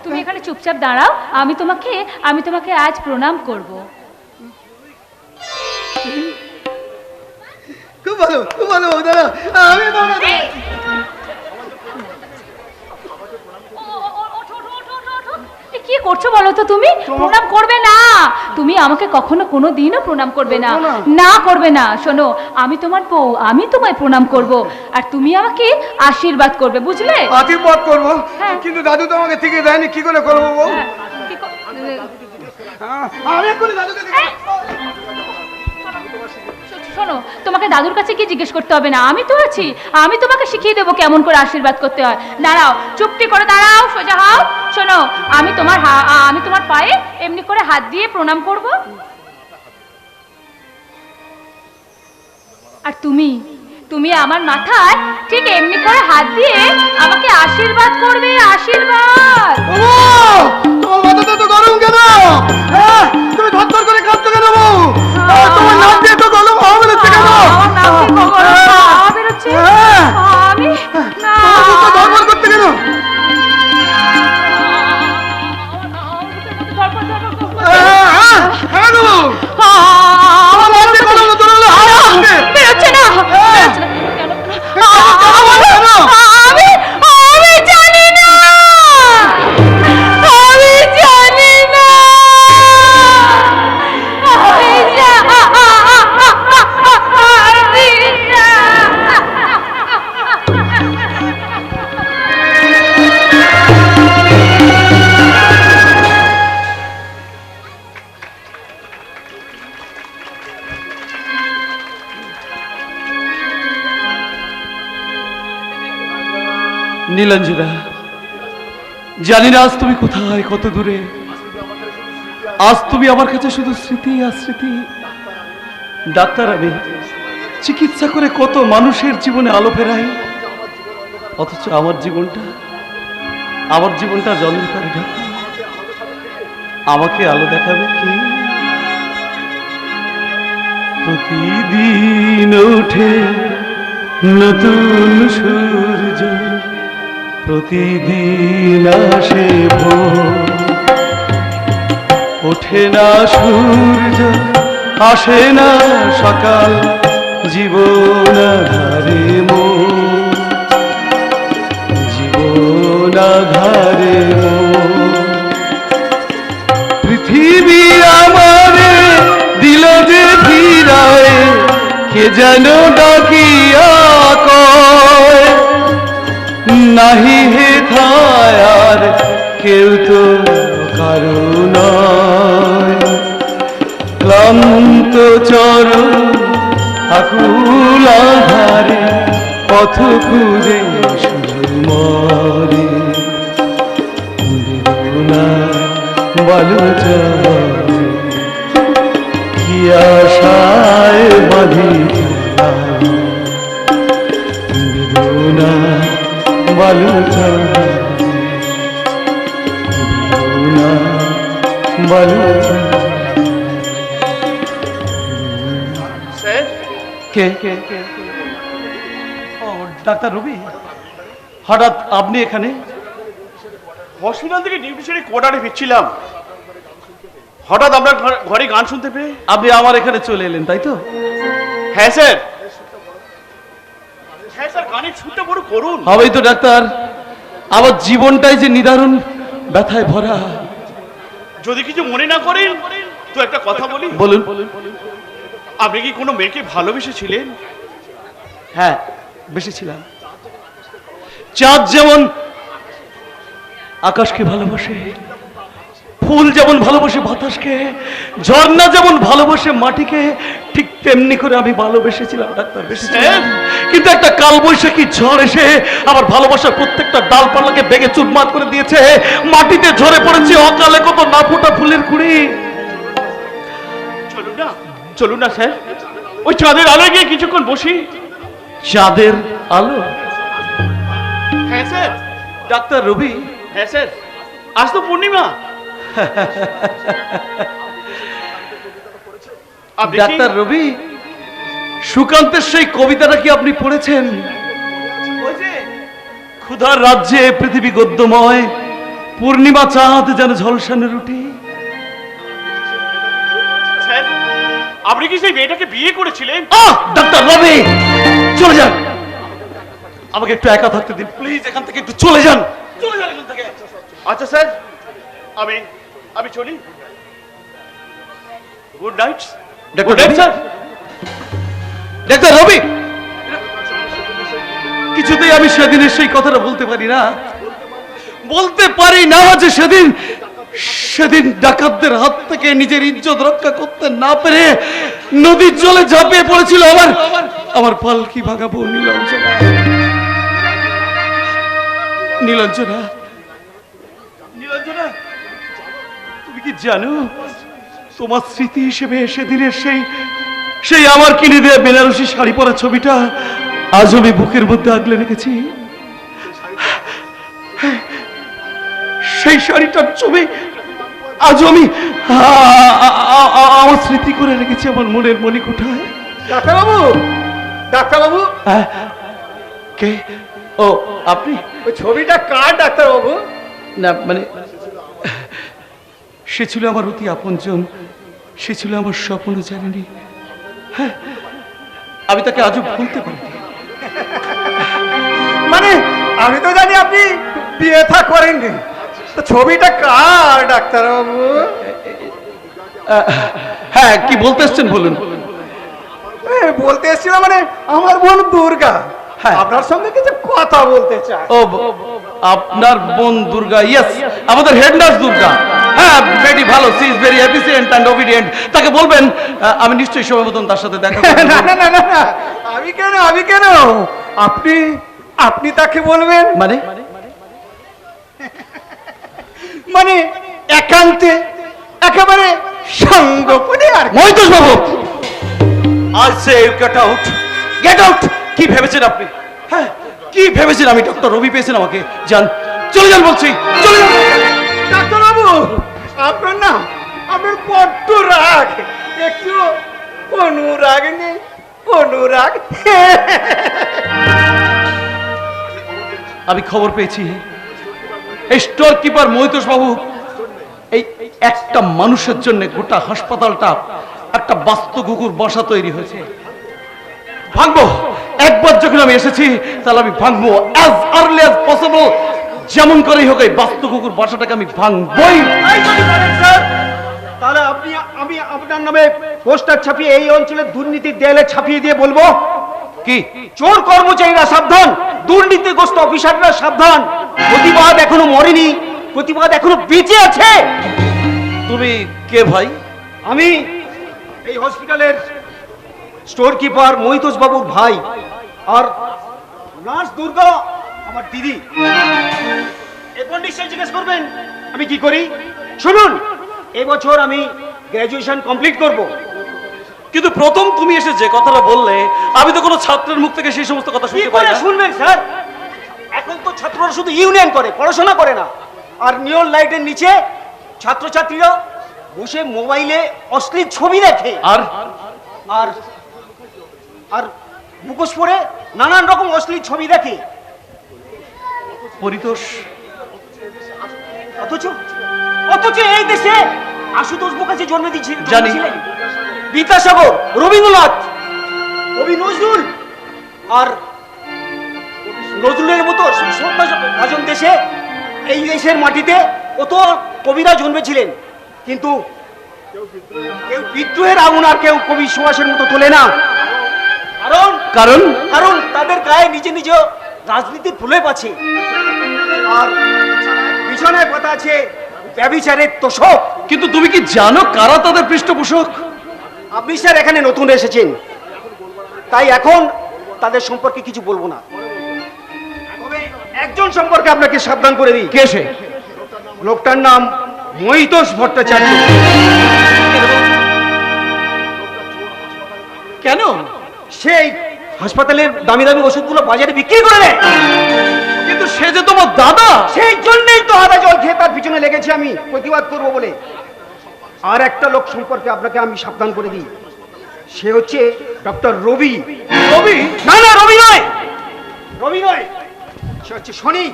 তুমি এখানে চুপচাপ দাঁড়াও, আমি তোমাকে আজ প্রণাম করব। খুব ভালো দাদা, আমি কি করছো বলো তো? তুমি প্রণাম করবে না, তুমি আমাকে কখনো কোনো দিনও প্রণাম করবে না, না করবে না। শোনো, আমি তোমার বউ, আমি তোমায় প্রণাম করব, আর তুমি আমাকে আশীর্বাদ করবে, বুঝলে? আশীর্বাদ করবো, কিন্তু দাদু তো আমাকে থেকে দেয়নি, কি করে করবো বউ? আমি এক্ষুনি দাদুকে শোনো, তোমাকে দাদুর কাছে কি জিজ্ঞেস করতে হবে না, আমি তো আছি, আমি তোমাকে শিখিয়ে দেবো কেমন করে আশীর্বাদ করতে হয়। দাঁড়াও, চুপটি করে দাঁড়াও, সোজা হও। শোনো, আমি তোমার পায়ে এমনি করে হাত দিয়ে প্রণাম করব, আর তুমি আমার মাথায় ঠিক এমনি করে হাত দিয়ে আমাকে আশীর্বাদ করবে। আশীর্বাদ। তোমার মাথাটা তো গরম কেন? তুমি ধর করে কাঁদছো কেন বউ? তোমার নাক দিয়ে তো গরম হাওয়া বেরোচ্ছে কেন? আমার নাক দিয়ে গরম হাওয়া বেরোচ্ছে? আমি না, ধর করতে কেন? বেরোচ্ছে না, আমি জানি না, আমি জানি না, নীলাঞ্জনা, জানি না আজ তুমি কোথায়, কত দূরে। আজ তুমি আমার কাছে শুধু স্মৃতি আর স্মৃতি। ডাক্তার, আমি চিকিৎসা করে কত মানুষের জীবনে আলো ফেরাই, অথচ আমার জীবনটা জন্মকারী। ডাক্তার, আমাকে আলো দেখাবে কি? প্রতিদিন ওঠে নতুন সূর্য, প্রতিদিন আসে ভোর, ওঠে না সূর্য, আসে না সকাল, জীবন আধারে মোর, জীবন আধারে মোর। পৃথিবী আমারে দিল যে ফিরায়, কে যেন ডাকিয়া কয়, নাহি হে থায় আর কেউ তো কারো নয়। ক্লান্ত চরণ আকুল আধারে, পথ খুঁজে শুধু মরে। বেদনা বলো চলে, কি আশায় বাঁধিলাম, বেদনা বলো চলে, বেদনা বলো চলে। কে কে কে? ও ডাক্তার রবি, হঠাৎ আপনি এখানে? হসপিটাল থেকে ডিউটি সেরে কোয়ার্টারে ফিরছিলাম, হঠাৎ আমরা ঘরে গান শুনতে পেয়ে আপনি আমার এখানে চলে এলেন, তাই তো? হ্যাঁ স্যার, হ্যাঁ স্যার, গানের শুনতে বড় করুন। হবেই তো ডাক্তার, আমার জীবনটাই যে নিদারুণ ব্যথায় ভরা। যদি কিছু মনে না করেন তো একটা কথা বলি। বলুন। আপনি কি কোনো মেয়েকে ভালোবেসেছিলেন? হ্যাঁ, বেশিছিলাম। চাঁদ যেমন আকাশকে ভালোবাসে, ফুল যেমন ভালোবাসে বাতাসকে, ঝর্ণা যেমন ভালোবাসে মাটিকে, ঠিক তেমনি করে আমি ভালোবেসেছিলাম ডাক্তার, বেশিছিলাম। কিন্তু একটা কালবৈশাখী ঝড় এসে আমার ভালোবাসার প্রত্যেকটা ডালপালাকে ভেঙে চুরমার করে দিয়েছে। মাটিতে ঝরে পড়েছে অকালে কত না ফোটা ফুলের কুড়ি। চলুন না স্যার, ওই চাঁদের আলোয় গিয়ে কিছুক্ষণ বসি। চাঁদের আলো? হ্যাঁ স্যার। ডাক্তার রবি? হ্যাঁ স্যার, আজ তো পূর্ণিমা। ডাক্তার রবি, সুকান্তের সেই কবিতাটা কি আপনি পড়েছেন? ক্ষুধার রাজ্যে পৃথিবী গদ্যময়, পূর্ণিমা চাঁদ যেন ঝলসানো রুটি। স্যার, আপনি কি সেই মেয়েটাকে বিয়ে করেছিলেন? ডাক্তার রবি, চলে যান, আমাকে একটু একা থাকতে দিন প্লিজ, এখান থেকে একটু চলে যান, চলে যান এখান থেকে। আচ্ছা স্যার, আমি চলি। Good night. ডাক্তার রবি স্যার, ডাক্তার রবি, কিছুতেই আমি সেদিনের সেই কথাটা বলতে পারি না যে সেদিন ডাকাতদের হাত থেকে নিজের ইজ্জত রক্ষা করতে না পেরে নদীর জলে ঝাঁপিয়ে পড়েছিল আমার পালকি ভাঙাবো নীলাঞ্জনা। নীলাঞ্জনা, নীলাঞ্জনা, তুমি কি জানো তোমার স্মৃতি হিসেবে সেদিনের সেই আমার কিনে দেয়া বেনারসি শাড়ি পরা ছবিটা আজ আমি বুকের মধ্যে আগলে রেখেছি। সেই শাড়িটার ছবি আজ আমি আমার স্মৃতি করে রেখেছি আমার মনের মণিকোঠায়। ডাক্তারবাবু, ডাক্তারবাবু, কে? ও আপনি? ওই ছবিটা কার ডাক্তারবাবু? না মানে সে ছিল আমার অতি আপনজন, সে ছিল আমার স্বপ্ন জানেনি। হ্যাঁ, আমি তাকে আজও ভুলতে পারিনি। মানে আমি তো জানি আপনি বিয়ে থা করেননি, তো ছবিটা কার ডাক্তারবাবু? হ্যাঁ, কি বলতে এসছেন বলুন। বলতে এসেছিল মানে আমার বোন দুর্গা হ্যাঁ। আপনার সঙ্গে কিছু কথা বলতে চায়। ও, আপনার বোন দুর্গা? ইয়েস, আমাদের হেড নার্স দুর্গা। হ্যাঁ, ভেরি ভালো, she is very efficient and obedient. তাকে বলবেন আমি নিশ্চয়ই সময় মতন তার সাথে দেখা করব। না না না না না, আমি কেন আপনি তাকে বলবেন। মানে একান্তে একেবারে সঙ্গোপনে আর কি। মহিতোষ বাবু, I say get out, get out. কি ভেবেছেন আপনি? হ্যাঁ, কি ভেবেছেন আমি ডক্টর রবি পেয়েছেন আমাকে? যান, চলে যান বলছি, চলে যান। ডাক্তারবাবু, আপনার না আপনার বড্ড রাগ, একটু অনুরাগ নেই? অনুরাগ? আমি খবর পেয়েছি এই স্টোর কিপার মহিতোষ বাবু এই একটা মানুষের জন্য গোটা হাসপাতালটা একটা বাস্তু কুকুর বাসা তৈরি হয়েছে। ভাঙবো, একবার যখন আমি এসেছি তাহলে আমি ভাঙবো অ্যাজ আর্লি অ্যাজ পসিবল, যেমন করেই হোক এই বাস্তু কুকুর বাসাটাকে আমি ভাঙবই। তাহলে আমি আপনার নামে পোস্টার ছাপিয়ে এই অঞ্চলের দুর্নীতির দেয়ালে ছাপিয়ে দিয়ে বলবো কি? চোর কর্মচারীরা সাবধান, দুর্নীতিগ্রস্ত অফিসাররা সাবধান, প্রতিবাদ এখনো মরেনি, প্রতিবাদ এখনো বেঁচে আছে। তুমি কে ভাই? আমি এই হসপিটালের স্টোর কিপার মহিতোষ বাবুর ভাই, আর নার্স দুর্গা আমার দিদি। এরপর নিশ্চয়ই জিজ্ঞেস করবেন আমি কি করি। শুনুন, এবছর আমি গ্র্যাজুয়েশন কমপ্লিট করব। কিন্তু প্রথম তুমি এসে যে কথাটা বললে আমি তো কোনো ছাত্রের মুখ থেকে সেই সমস্ত কথা কি শুনতে পাই করে না। শুনবেন স্যার? এখন তো ছাত্ররা শুধু ইউনিয়ন করে, পড়াশোনা করে না। আর নিয়ন লাইটের নিচে ছাত্রছাত্রীরা বসে মোবাইলে অশ্লীল ছবি দেখে আর আর আর মুখোশ পরে নানান রকম অশ্লীল ছবি দেখে। পরিতোষ, অথচ অথচ এই দেশে আশুতোষ মুখার্জি জন্ম জানি। দিয়েছিলেন, বিদ্যাসাগর, রবীন্দ্রনাথ, কবি নজরুল, আর নজরুলের মতো শ্রদ্ধাভাজন দেশে এই দেশের মাটিতে কত কবিরা জন্মেছিলেন, কিন্তু কেউ বিদ্রোহের আগুন আর কেউ কবি সুভাষের মতো তোলে না। কারণ কারণ কারণ তাদের গায়ে নিজে নিজে রাজনীতির প্রলেপ আছে, আর পিছনে কথা আছে ব্যভিচারের তোষক। কিন্তু তুমি কি জানো কারা তাদের পৃষ্ঠপোষক? আপনি স্যার এখানে নতুন এসেছেন, তাই এখন তাদের সম্পর্কে কিছু বলবো না। তবে একজন সম্পর্কে আপনাকে সাবধান করে দিই। কে সে? লোকটার নাম মহিতোষ ভট্টাচার্য। কেন? সেই হাসপাতালের দামি দামি ওষুধগুলো বাজারে বিক্রি করে দেয়। কিন্তু সে যে তোমার দাদা। সেই জন্যই তো আদা জল খেয়ে তার পিছনে লেগেছি আমি প্রতিবাদ করব বলে। আর একটা লোক সম্পর্কে আপনাকে আমি সাবধান করে দিই, সে হচ্ছে ডক্টর রবি। রবি? না না, রবি নয়, রবি নয়, সে হচ্ছে শনি,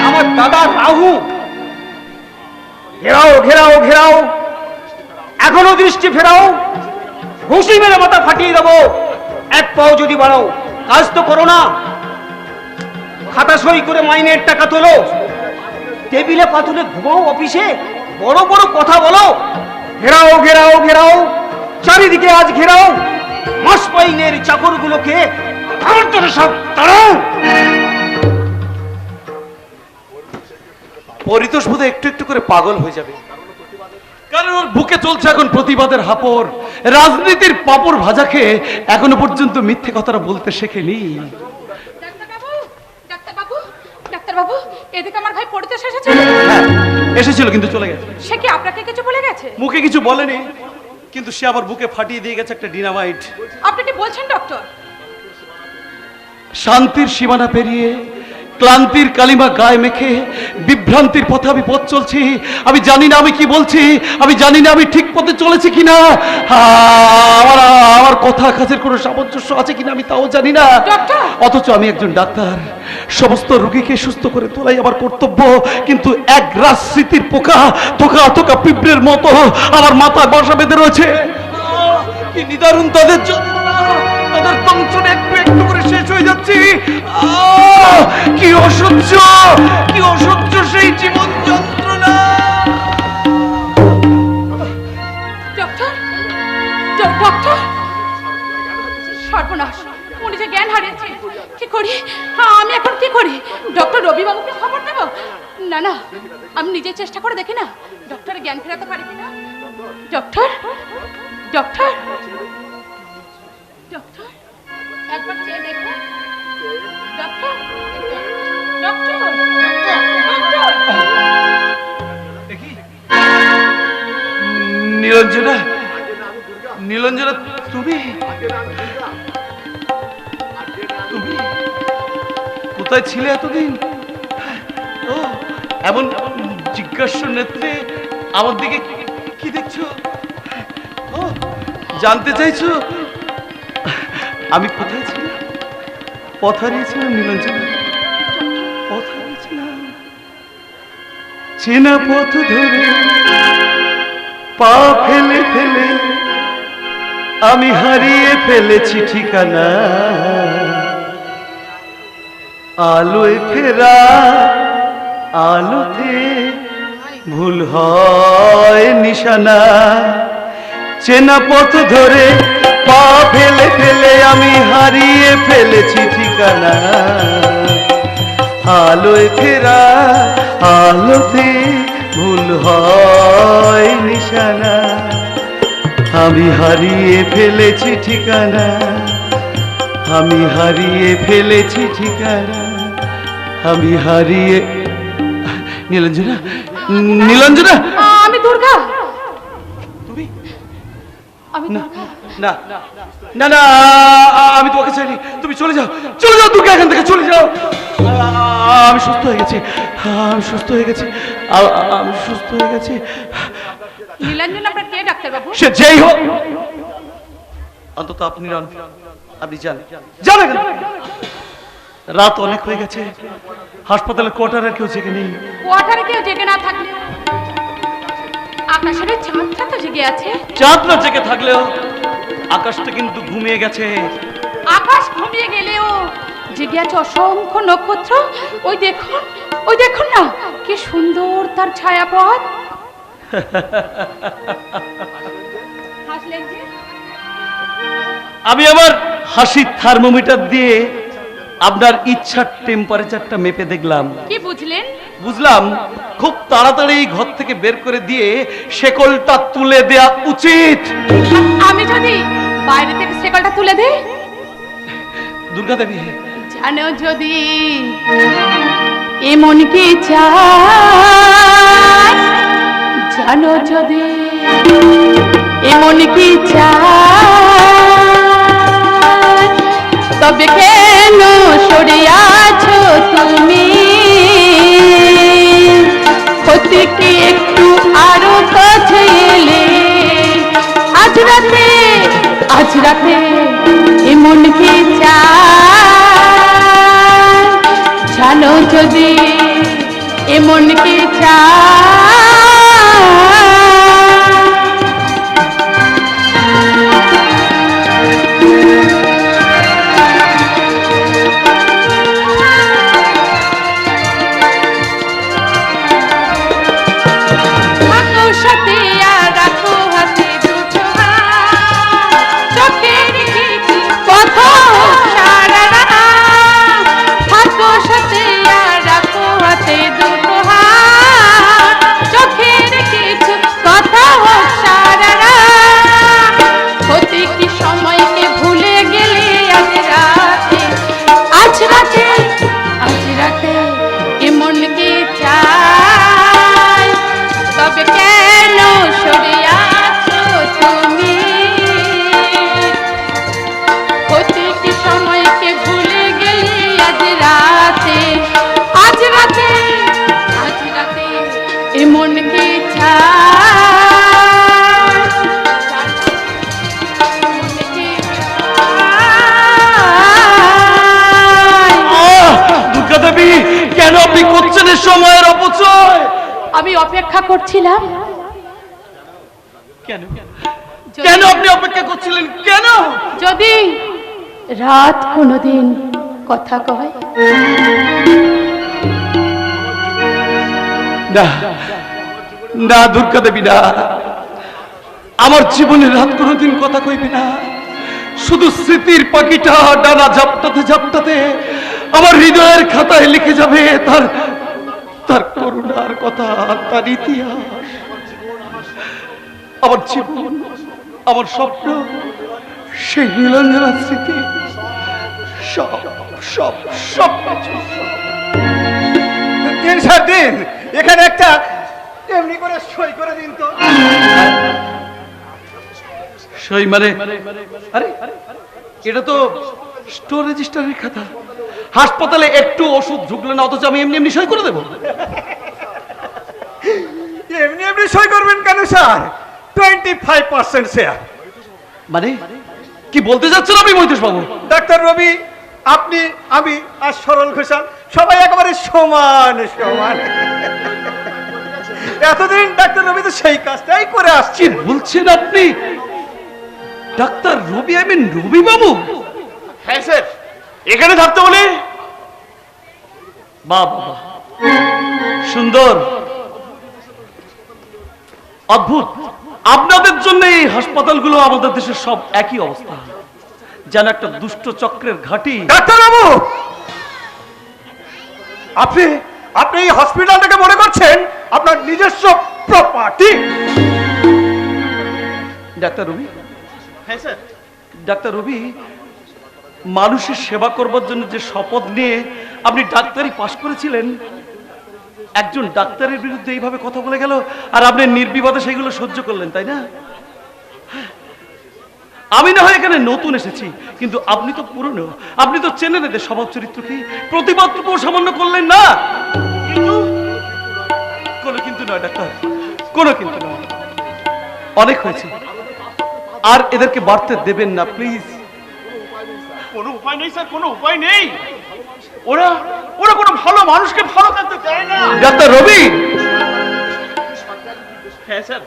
আমার দাদা রাহু। ঘেরাও ঘেরাও ঘেরাও, এখনো দৃষ্টি ফেরাও, ঘুষি মেরে মাথা ফাটিয়ে দেবো। এক পাও যদি বাড়াও, কাজ তো করো না, খাতা সই করে মাইনের টাকা তোলো, টেবিলে পাথরে ঘুমাও, অফিসে বড় বড় কথা বলো। ঘেরাও ঘেরাও ঘেরাও, চারিদিকে আজ ঘেরাও, মাস মাইনের চাকরগুলোকে আমার জন্য সব তাড়াও। পরিতোষ বোধ একটু একটু করে পাগল হয়ে যাবে, কারণ ওর বুকে চলছে এখন প্রতিবাদের হাপর। রাজনীতির পাপড় ভাজাকে এখনো পর্যন্ত মিথ্যে কথাটা বলতে শেখেনি। ডাক্তারবাবু, ডাক্তারবাবু, ডাক্তারবাবু, এদিকে আমার ভাই পরিতোষ এসেছে। হ্যাঁ, এসেছিল কিন্তু চলে গেছে। সে কি আপনাকে কিছু বলে গেছে? মুখে কিছু বলেনি, কিন্তু সে আবার বুকে ফাটিয়ে দিয়ে গেছে একটা ডিনামাইট। আপনি কি বলছেন ডক্টর? শান্তির সীমানা পেরিয়ে ক্লান্তির কালিমা গায়ে মেখে বিভ্রান্তির পথে আমি পথ চলছি। আমি জানি না আমি কি বলছি, আমি জানি না আমি ঠিক পথে চলেছি কিনা, আমার কথা কাজের কোনো সামঞ্জস্য আছে কিনা আমি তাও জানি না। ডক্টর! অথচ আমি একজন ডাক্তার, সমস্ত রোগীকে সুস্থ করে তোলাই আমার কর্তব্য। কিন্তু এক রাত স্মৃতির পোকা থোকা থোকা পিঁপড়ের মতো আমার মাথায় বাসা বেঁধে রয়েছে। কি নিদারুণ তাদের যন্ত্রণা, তাদের দংশন একটু একটু করে শেষ হয়ে যাচ্ছে। কি অসহ্য, কি অসহ্য সেই জীবন যন্ত্রণা। ডক্টর, ডক্টর, সর্বনাশ, উনি যে জ্ঞান হারিয়েছে। কি করি? আমি এখন কি করি? ডক্টর রবিবাবুকে খবর দেব? না না, আমি নিজে চেষ্টা করে দেখি না ডক্টরের জ্ঞান ফেরাতে পারি কিনা। ডক্টর, ডক্টর, ডক্টর, একবার চেয়ে দেখুন। Doctor, doctor, doctor. Nilanjana, Nilanjana, তুমি তুমি কোথায় ছিলে এতদিন? ও, এমন জিজ্ঞাসা নেত্রে আমার দিকে কি দেখছো? ও, জানতে চাইছো আমি কোথায় ছিলাম? পথ হারিয়েছিলাম নীলঞ্জনা, পথ হারিয়েছিলাম। চেনা পথ ধরে পা ফেলে ফেলে আমি হারিয়ে ফেলেছি ঠিকানা। আলোয় ফেরা আলোতে ভুল হয় নিশানা। চেনা পথ ধরে পা ফেলে ফেলে আমি হারিয়ে ফেলেছি ঠিকানা। আলোয় ফেরা আলোতে ভুল হয় নিশানা। আমি হারিয়ে ফেলেছি ঠিকানা, আমি হারিয়ে ফেলেছি ঠিকানা, আমি হারিয়ে। নীলঞ্জনা, নীলঞ্জনা, আমি দুর্গা। তুমি? আমি না দুর্গা। না না না, আমি তোমাকে চাইনি। তুমি চলে যাও, চলে যাও দুর্গা, এখান থেকে চলে যাও। আমি সুস্থ হয়ে গেছি, আমি সুস্থ হয়ে গেছি, আমি সুস্থ হয়ে গেছি। নীলাঞ্জন আপনার কে ডাক্তারবাবু? সে যেই হোক, অন্তত আপনি নন। আপনি যান, যান এখান থেকে। রাত অনেক হয়ে গেছে, হাসপাতালের কোয়ার্টারে কেউ জেগে নেই। কোয়ার্টারে কেউ জেগে না থাকলে আকাশের ওই চাঁদটা তো জেগে আছে। চাঁদরা জেগে থাকলেও আকাশটা কিন্তু ঘুমিয়ে গেছে। আকাশ ঘুমিয়ে গেলেও জেগে আছে অসংখ্য নক্ষত্র। ওই দেখুন, ওই দেখুন না, কি সুন্দর তার ছায়াপথ। হাসলেন যে? আমি আমার হাসির থার্মোমিটার দিয়ে আপনার ইচ্ছার টেম্পারেচারটা মেপে দেখলাম। কি বুঝলেন? বুঝলাম খুব তাড়াতাড়ি ঘর থেকে বের করে দিয়ে শেকলটা তুলে দেয়া উচিত। আমি যদি বাইরে থেকে শেকলটা তুলে দেই? দুর্গা দেবী, জানো যদি এমন কি চাই, জানো যদি এমন কি চাই, তবে কেন সরে আছো তুমি? ক্ষতি কি একটু আরো কাছে এলে? আজ রাতে, আজ রাতে এমন কি চাই, জানো যদি এমন কি চাই। কি চায় মন কি চায়? দুর্গা দেবী, কেন আপনি করছেন এই সময়ের অপচয়? আমি অপেক্ষা করছিলাম কেন যদি- কেন আপনি অপেক্ষা করছিলেন কেন? যদি রাত কোনোদিন কথা কয়। না না দুর্গা দেবী, না, আমার জীবনে রাত কোনোদিন কথা কইবে না। শুধু স্মৃতির পাখিটা ডানা ঝাপটাতে ঝাপটাতে আমার হৃদয়ের খাতায় লিখে যাবে তার তার করুণার কথা, তার ইতিহাস। আমার জীবন, আমার স্বপ্ন, সেই নীলাঞ্জনার স্মৃতি, সব সব সব কিছু। দিন স্যার দিন, এখানে একটা এমনি করে সই করে দিন তো। সই মানে? আরে এটা তো স্টোর রেজিস্টারের খাতা। হাসপাতালে একটু ওষুধ ঢুকলে না, অথচ আমি এমনি এমনি সই করে দেবো? এমনি এমনি সই করবেন কেন স্যার? 25% শেয়ার। মানে কি বলতে যাচ্ছেন আপনি মৈতেশ বাবু? ডাক্তার রবি, আপনি, আমি আর সরল ঘোষাল সবাই একেবারে সমান সমান। এতদিন ডাক্তার রবি তো সেই কাজটাই করে আসছে। কি বলছেন আপনি? ডাক্তার রবি, আই মিন রবি বাবু? হ্যাঁ স্যার, এখানে থাকতে বলে। বাবা, সুন্দর, অদ্ভুত। আপনাদের জন্য এই হাসপাতালগুলো আমাদের দেশের সব একই অবস্থা, যেন একটা দুষ্ট চক্রের ঘাঁটি। ডাক্তার বাবু, আপনি আপনি এই হসপিটালটাকে মনে করছেন আপনার নিজস্ব প্রপার্টি? ডাক্তার রবি, হ্যাঁ স্যার। ডাক্তার রবি, মানুষের সেবা করবার জন্য যে শপথ নিয়ে আপনি ডাক্তারি পাশ করেছিলেন, একজন ডাক্তারের বিরুদ্ধে এইভাবে কথা বলে গেল, আর আপনি নির্বিবাদে সেগুলো সহ্য করলেন, তাই না? আমি না হয় এখানে নতুন এসেছি, কিন্তু আপনি তো পুরনো, আপনি তো চেনেন এদের স্বভাব চরিত্র কি। প্রতিবাদটুকু সামান্য করলেন না। কিন্তু কোনো কিন্তু নয় ডাক্তার, কোনো কিন্তু নয়। অনেক হয়েছে, আর এদেরকে বাড়তে দেবেন না প্লিজ। কোনো উপায় নেই স্যার, কোনো উপায় নেই। ওরা ওরা কোনো ভালো মানুষকে ভালো থাকতে দেয় না। ডাক্তার রবি, হ্যাঁ স্যার,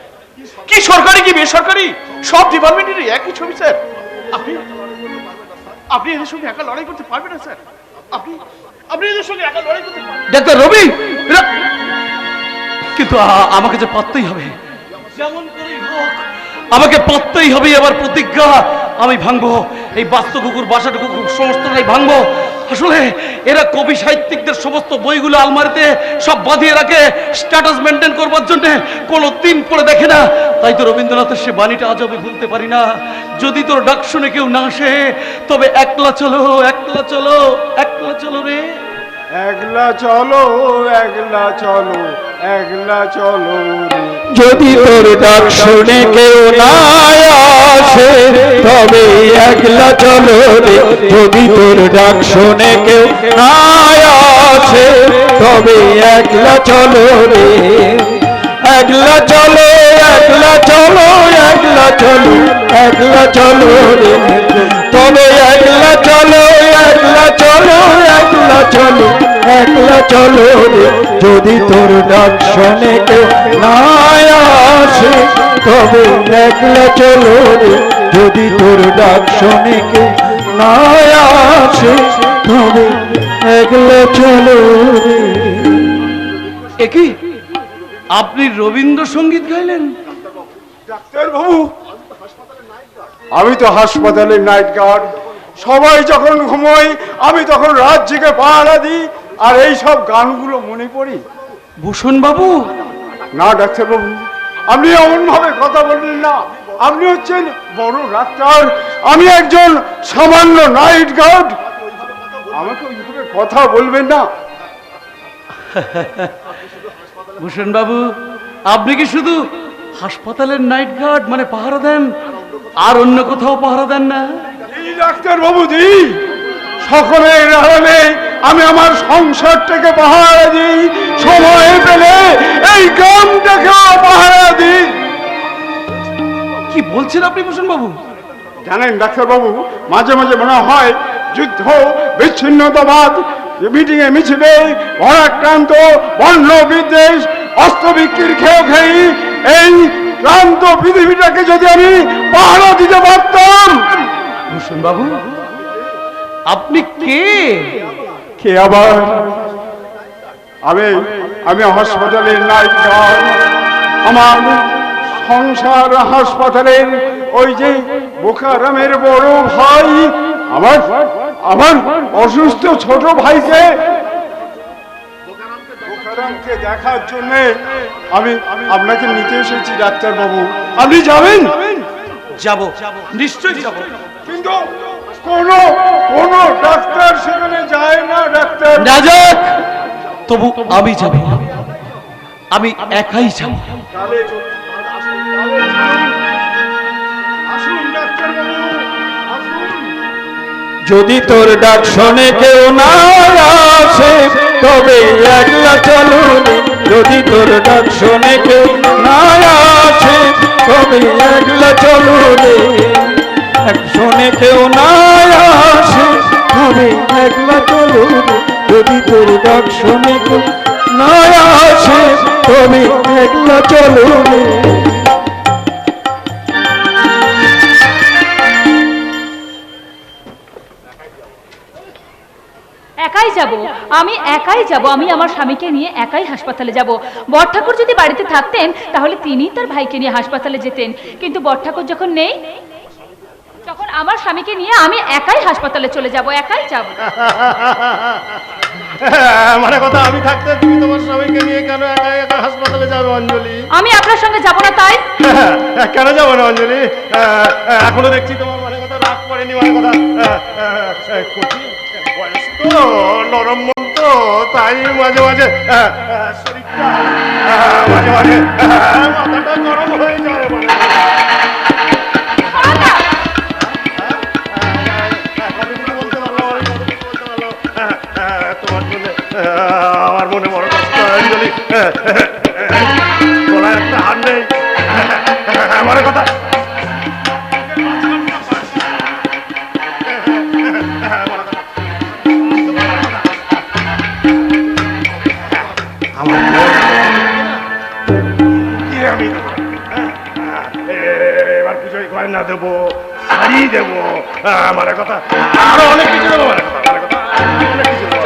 কি সরকারি কি বেসরকারি সব ডিপার্টমেন্টেরই একই ছবি স্যার। আপনি আপনি এদের সঙ্গে একা লড়াই করতে পারবেন না স্যার। আপনি আপনি এদের সঙ্গে একা লড়াই করতে পারবেন না। ডাক্তার রবি, কিন্তু আমাকে যে পারতেই হবে, যেমন করেই হোক আমাকে পারতেই হবে। এবার প্রতিজ্ঞা আমি ভাঙবো, এই বাস্তু কুকুর, বাসাটা কুকুর সমস্তটাই ভাঙবো। আসলে এরা কবি সাহিত্যিকদের সমস্ত বইগুলো আলমারিতে সব বাঁধিয়ে রাখে স্ট্যাটাস মেনটেন করবার জন্য, কোনো দিন পড়ে দেখে না। তাই তো রবীন্দ্রনাথের সে বাণীটা আজ আমি ভুলতে পারি না, যদি তোর ডাক শুনে কেউ না আসে, তবে একলা চলো, একলা চলো, একলা চলো রে। একলা চলো, একলা চলো, একলা চলো রে। যদি তোর ডাক শুনে কেউ না আসে, তবে একলা চলো রে। যদি তোর ডাক শুনে কেউ না আসে, তবে একলা চলো রে। একলা চলো, একলা চলো, একলা চলো, একলা চলো রে। তবে একলা চলো, একলা চলো, একলা চলো, একলা চলো রে। যদি তোর ডাক শুনে কেউ না আসে, তবে একলা চলো রে। যদি তোর ডাক শুনে কেউ না আসে, তবে একলা চলো রে। একই আপনি রবীন্দ্রসঙ্গীত গাইলেন? ডাক্তার বাবু, আমি তো হাসপাতালের নাইট গার্ড। সবাই যখন ঘুমোয় আমি তখন রাত জেগে পাহারা দিই, আর এই সব গানগুলো মনে পড়ি। ভূষণ বাবু, না ডাক্তার বাবু, আপনি এমন ভাবে কথা বলবেন না। আপনি হচ্ছেন বড় ডাক্তার, আমি একজন সামান্য নাইট গার্ড। আমাকে ওইভাবে কথা বলবেন না। ভূষণ বাবু, আপনি কি শুধু হাসপাতালের নাইট গার্ড মানে পাহারা দেন, আর অন্য কোথাও পাহারা দেন না? এই ডাক্তার বাবু দি, সকলের আড়ালে আমি আমার সংসারটাকে পাহারা দিই, সময় পেলে এই গ্রামটাকেও পাহারা দিই। কি বলছেন আপনি ভূষণ বাবু? জানেন ডাক্তারবাবু, মাঝে মাঝে মনে হয় যুদ্ধ, বিচ্ছিন্নতাবাদ, মিটিংয়ে মিছিলে ভরাক্রান্ত, বর্ণ বিদ্বেষ, অস্ত্র বিক্রির খেয়েও খেয়ে এই ক্লান্ত পৃথিবীটাকে যদি আমি পাহারা দিতে পারতাম। ভূষণ বাবু, আপনি কে? কে আবার? আমি আমি হাসপাতালের নায়িকা। আমার সংসার হাসপাতালের ওই যে বোকারামের বড় ভাই, আমার আমার অসুস্থ ছোট ভাইকে বোকারামকে দেখার জন্য আমি আপনাকে নিতে এসেছি ডাক্তারবাবু। আপনি যাবেন? যাব, নিশ্চয়ই যাব। কিন্তু কোনো কোনো ডাক্তার সেখানে যায় না ডাক্তার। না যাক, তবু আমি যাব, আমি একাই যাব। যদি তোর ডাক শোনে কেউ না আসে তবে একলা চলুন। যদি তোর ডাক শোনে কেউ না আসে তবে একলা চলুন। শোনে কেউ না আসে তবে একলা চলুন। যদি তোর ডাক শোনে কেউ না আসে তবে একলা চলুন। একাই যাব, আমি একাই যাব। আমি আমার স্বামীকে নিয়ে একাই হাসপাতালে যাব। বড়ঠাকুর যদি বাড়িতে থাকতেন তাহলে তিনি তার ভাইকে নিয়ে হাসপাতালে যেতেন, কিন্তু বড়ঠাকুর যখন নেই তখন আমার স্বামীকে নিয়ে আমি একাই হাসপাতালে চলে যাব, একাই যাব। মানে কথা, আমি থাকতে তুমি তোমার স্বামীকে নিয়ে কেন একা একা হাসপাতালে যাবে অঞ্জলি? আমি আপনার সঙ্গে যাব না তাই? কেন যাবো না অঞ্জলি? এখনো দেখছি তোমার মানে কথা রাগ পড়েনি। মানে কথা কঠিন বয়স তো, নরম মন তো, তাই মাঝে মাঝে শরীরটা মাঝে মাঝে মাথাটা গরম হয়ে যায়। মানে তোমার জন্য আমার মনে বড় কষ্ট অঞ্জলি। গলায় একটা হার নেই। আমার কথা এবার পুজোয় গয়না দেবো, শাড়ি দেবো, আমার কথা আরো অনেক কিছু দেবো। আমার কথা অনেক কিছু দেবো।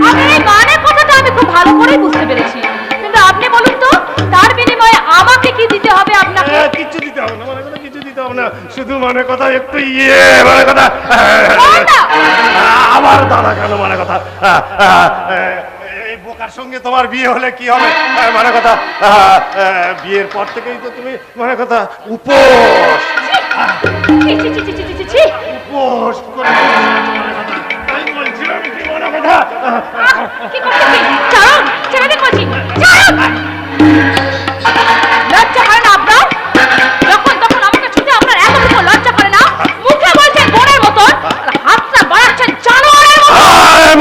আপনার এই গানের কথাটা আমি খুব ভালো করেই বুঝতে পেরেছি, কিন্তু আপনি বলুন তো তার বিনিময়ে আমাকে কি দিতে হবে আপনাকে? কিচ্ছু দিতে হবে না, মানে কথা কিছু দিতে হবে না, শুধু মানে কথা একটু মানে কথা আমার দাদা কেন মানে কথা এই বোকার সঙ্গে তোমার বিয়ে হলে কি হবে? মানে কথা বিয়ের পর থেকেই তো তুমি মানে কথা উপোস উপোস করে তাই বলছিলাম কি মানে কথা কি করতেছি? চলুন, ছেড়ে দিন বলছি, চলুন। লজ্জা করে না আপনার? যখন তখন আমাকে ছুঁতে আপনার এতটুকু লজ্জা করে না? মুখে বলছেন বোনের মতন, আর হাতটা বাড়াচ্ছেন জানোয়ারের মতন।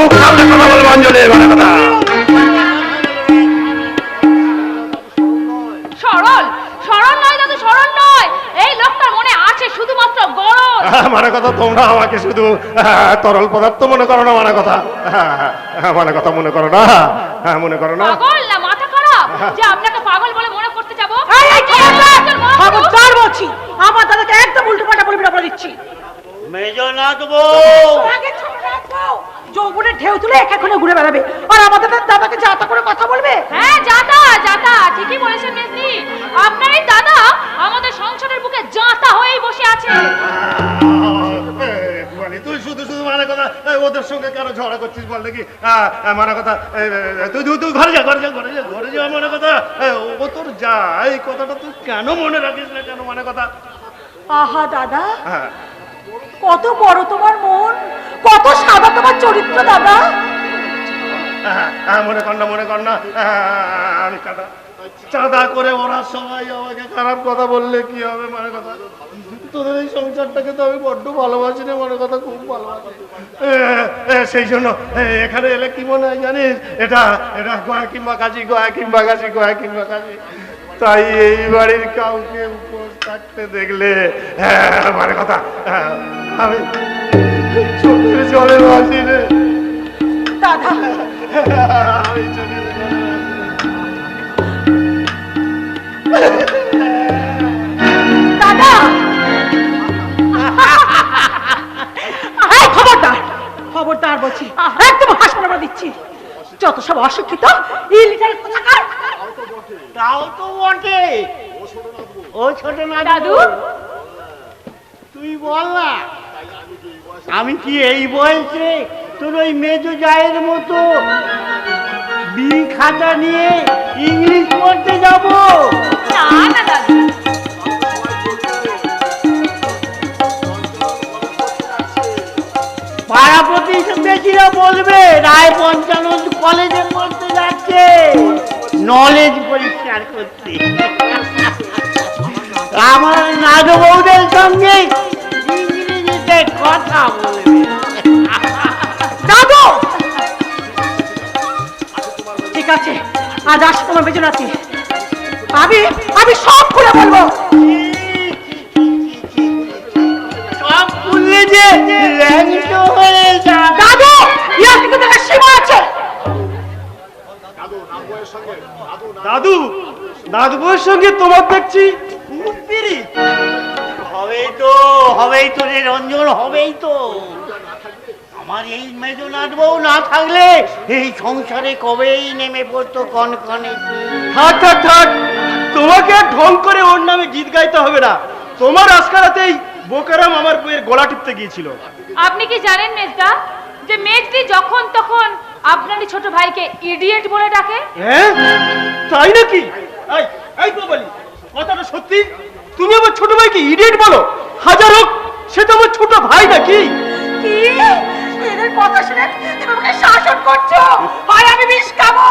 মুখ সামনে কথা বলবো অঞ্জলি, মানে কথা সরল সরল নয় দাদু, সরল নয়। এই লোকটার মনে আছে শুধুমাত্র গরল। মানে কথা তোমরা আমাকে শুধু তরল পদার্থ মনে করো না। মানে কথা মানে কথা মনে করো না, মনে করো না। পাগল না মাথা খারাপ যে আপনাকে পাগল বলে মনে করতে যাব? খবরদার বলছি, আমার দাদাকে একদম উল্টো পাল্টা বলবি না, বলে দিচ্ছি। মেজনাথ বউ, আগে ছোট রাখবো, যৌবনের ঢেউ তুলে এখানে ঘুরে বেড়াবে, আর আমাদের দাদাকে যা তা করে কথা বলবে। হ্যাঁ, জাতা জাতা, ঠিকই বলেছেন মেজদি। আপনার এই দাদা আমাদের সংসারের বুকে জাতা হয়েই বসে আছে। মানে তুই শুধু শুধু মানে কথা ওদের সঙ্গে কেন ঝগড়া করছিস বল দেখি? মানে কথা তুই তুই ঘরে যা, ঘরে যা, ঘরে যা, ঘরে যা। মানে কথা ও তোর যা, এই কথাটা তুই কেন মনে রাখিস না কেন? মানে কথা আহা দাদা, কত বড় তোমার মন, কত সাদা তোমার চরিত্র দাদা। মনে কর না, মনে কর না, আমি চাঁদা করে ওরা সবাই আমাকে খারাপ কথা বললে কি হবে? মানে কথা তোদের এই সংসারটাকে তো আমি বড্ড ভালোবাসি রে, মনে কথা খুব ভালোবাসি। সেই জন্য এখানে এলে কি মনে হয় জানিস, এটা এটা গয়া কিংবা কাশি, গয়া কিংবা কাশি, গয়া কিংবা কাশি। তাই এই বাড়ির কাউকে উপোস থাকতে দেখলে মানে কথা আমি চোখের জলে ভাসি রে দাদা, আমি চোখের জলে ভাসি। দাদা, এই খবরদার, খবরদার বলছি, একদম হাসপাতাল দিচ্ছি। যত সব অশিক্ষিত ইলিটাল কোথাকার। তাও তো বটে। ও ছোট না দাদু তুই বল না, আমি কি এই বয়সে তোর ওই মেজো জায়ের মতো বি খাতা নিয়ে ইংলিশ পড়তে যাব? না না দাদু, পাড়া প্রতিবেশীরা বলবে রায় পঞ্চানন কলেজে পড়তে যাচ্ছে, নলেজ পরিষ্কার করতে। আমার নাদু বৌদের সঙ্গে ইংরেজিতে কথা বলবে। দাদু, ঠিক আছে, আজ আসো তোমার বেজনাতে। আমি আমি সব খুলে বলবো। সব খুললে যে ল্যাংট হয়ে যাবে। দাদু, ইয়ার কিন্তু একটা সীমা আছে। দাদু, দাদু বউয়ের সঙ্গে তোমার দেখছি খুব পিরিত। হবেই তো রে রঞ্জন, হবেই তো। আমার এই মেজনাথ বউ না থাকলে এই সংসারে কবেই নেমে পড়তো কনকনে। থাক থাক থাক, তোমাকে আর ঢং করে ওর নামে গীত গাইতে হবে না। তোমার আজকারাতেই বোকারাম আমার বইয়ের গলা টিপতে গিয়েছিল। আপনি কি জানেন মেজদা, যে মেজদি যখন তখন আপনারই ছোট ভাইকে ইডিয়েট বলে ডাকে? হ্যাঁ, তাই নাকি? এই এই বাবালি, কথাটা সত্যি? তুমি আমার ছোট ভাইকে ইডিয়েট বলো? হাজার হোক, সে তো আমার ছোট ভাই নাকি? কি এদের কথা শুনে তুমি আমাকে শাসন করছো? হয় আমি বিষ খাবো,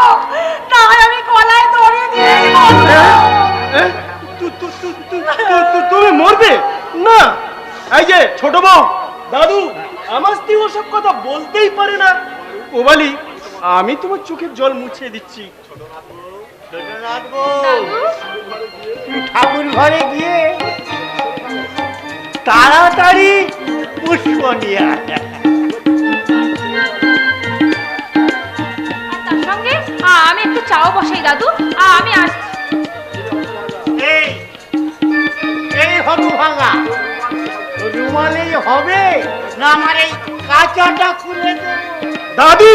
না হয় আমি গলায় দড়ি দিয়ে মরবো। হ্যাঁ? তুমি মরবে না? এই যে ছোট বউ, দাদু আমার স্ত্রী ওসব কথা বলতেই পারে না। ওবালি, আমি তোমার চোখের জল মুছিয়ে দিচ্ছি। ছোটনাথ বউ, ঠাকুর ঘরে গিয়ে তাড়াতাড়ি পুষ্প নিয়ে আয়। তার সঙ্গে আমি একটু চাও বসাই দাদু, আমি আসছি। এই এই হতু ভাঙা রুমালেই হবে না আমার এই কাঁচাটা খুলে দেবো? দাদু,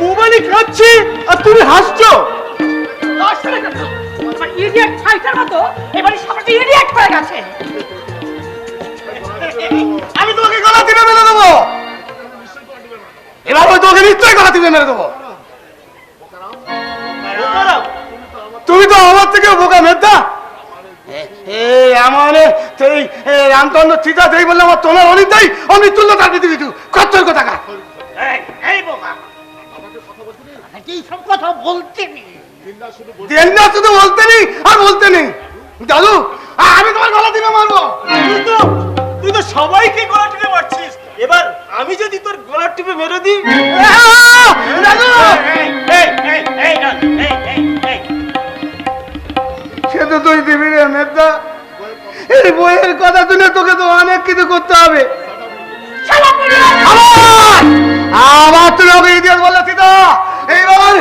ওবালি খাচ্ছে আর তুমি হাসছো। আমার ইডিয়েট ফাইটার মতো এবারে সবাইকে ইডিয়েট করে গেছে। আমি তোমাকে গলা টিপে মেরে দেবো, এবার আমি তোমাকে নিশ্চয়ই গলা টিপে মেরে দেবো। তুমি তো আমার থেকে বোকা মেদা। আমার রামচন্দ্র চিতা দেই বললে আমার তোমার অনেক দেয় অমৃত তুল্য তার পৃথিবী কচ্ছর কথা কা। এই বোকা, কি সব কথা বলতে নেই। দেন না, শুধু বলতে নেই আর বলতে নেই। দাদু, আমি তোমার গলা টিপে মারবো। তুই তো সবাইকে গলা টিপে মারছিস, এবার আমি যদি তোর গলা টিপে মেরে দিই। দাদু, এই সে তো তুই দিবি রে মেদা। এই বইয়ের কথা শুনে তোকে তো অনেক কিছু করতে হবে। আবার তুমি ওকে ইতিহাস বলেছি তো। এইবার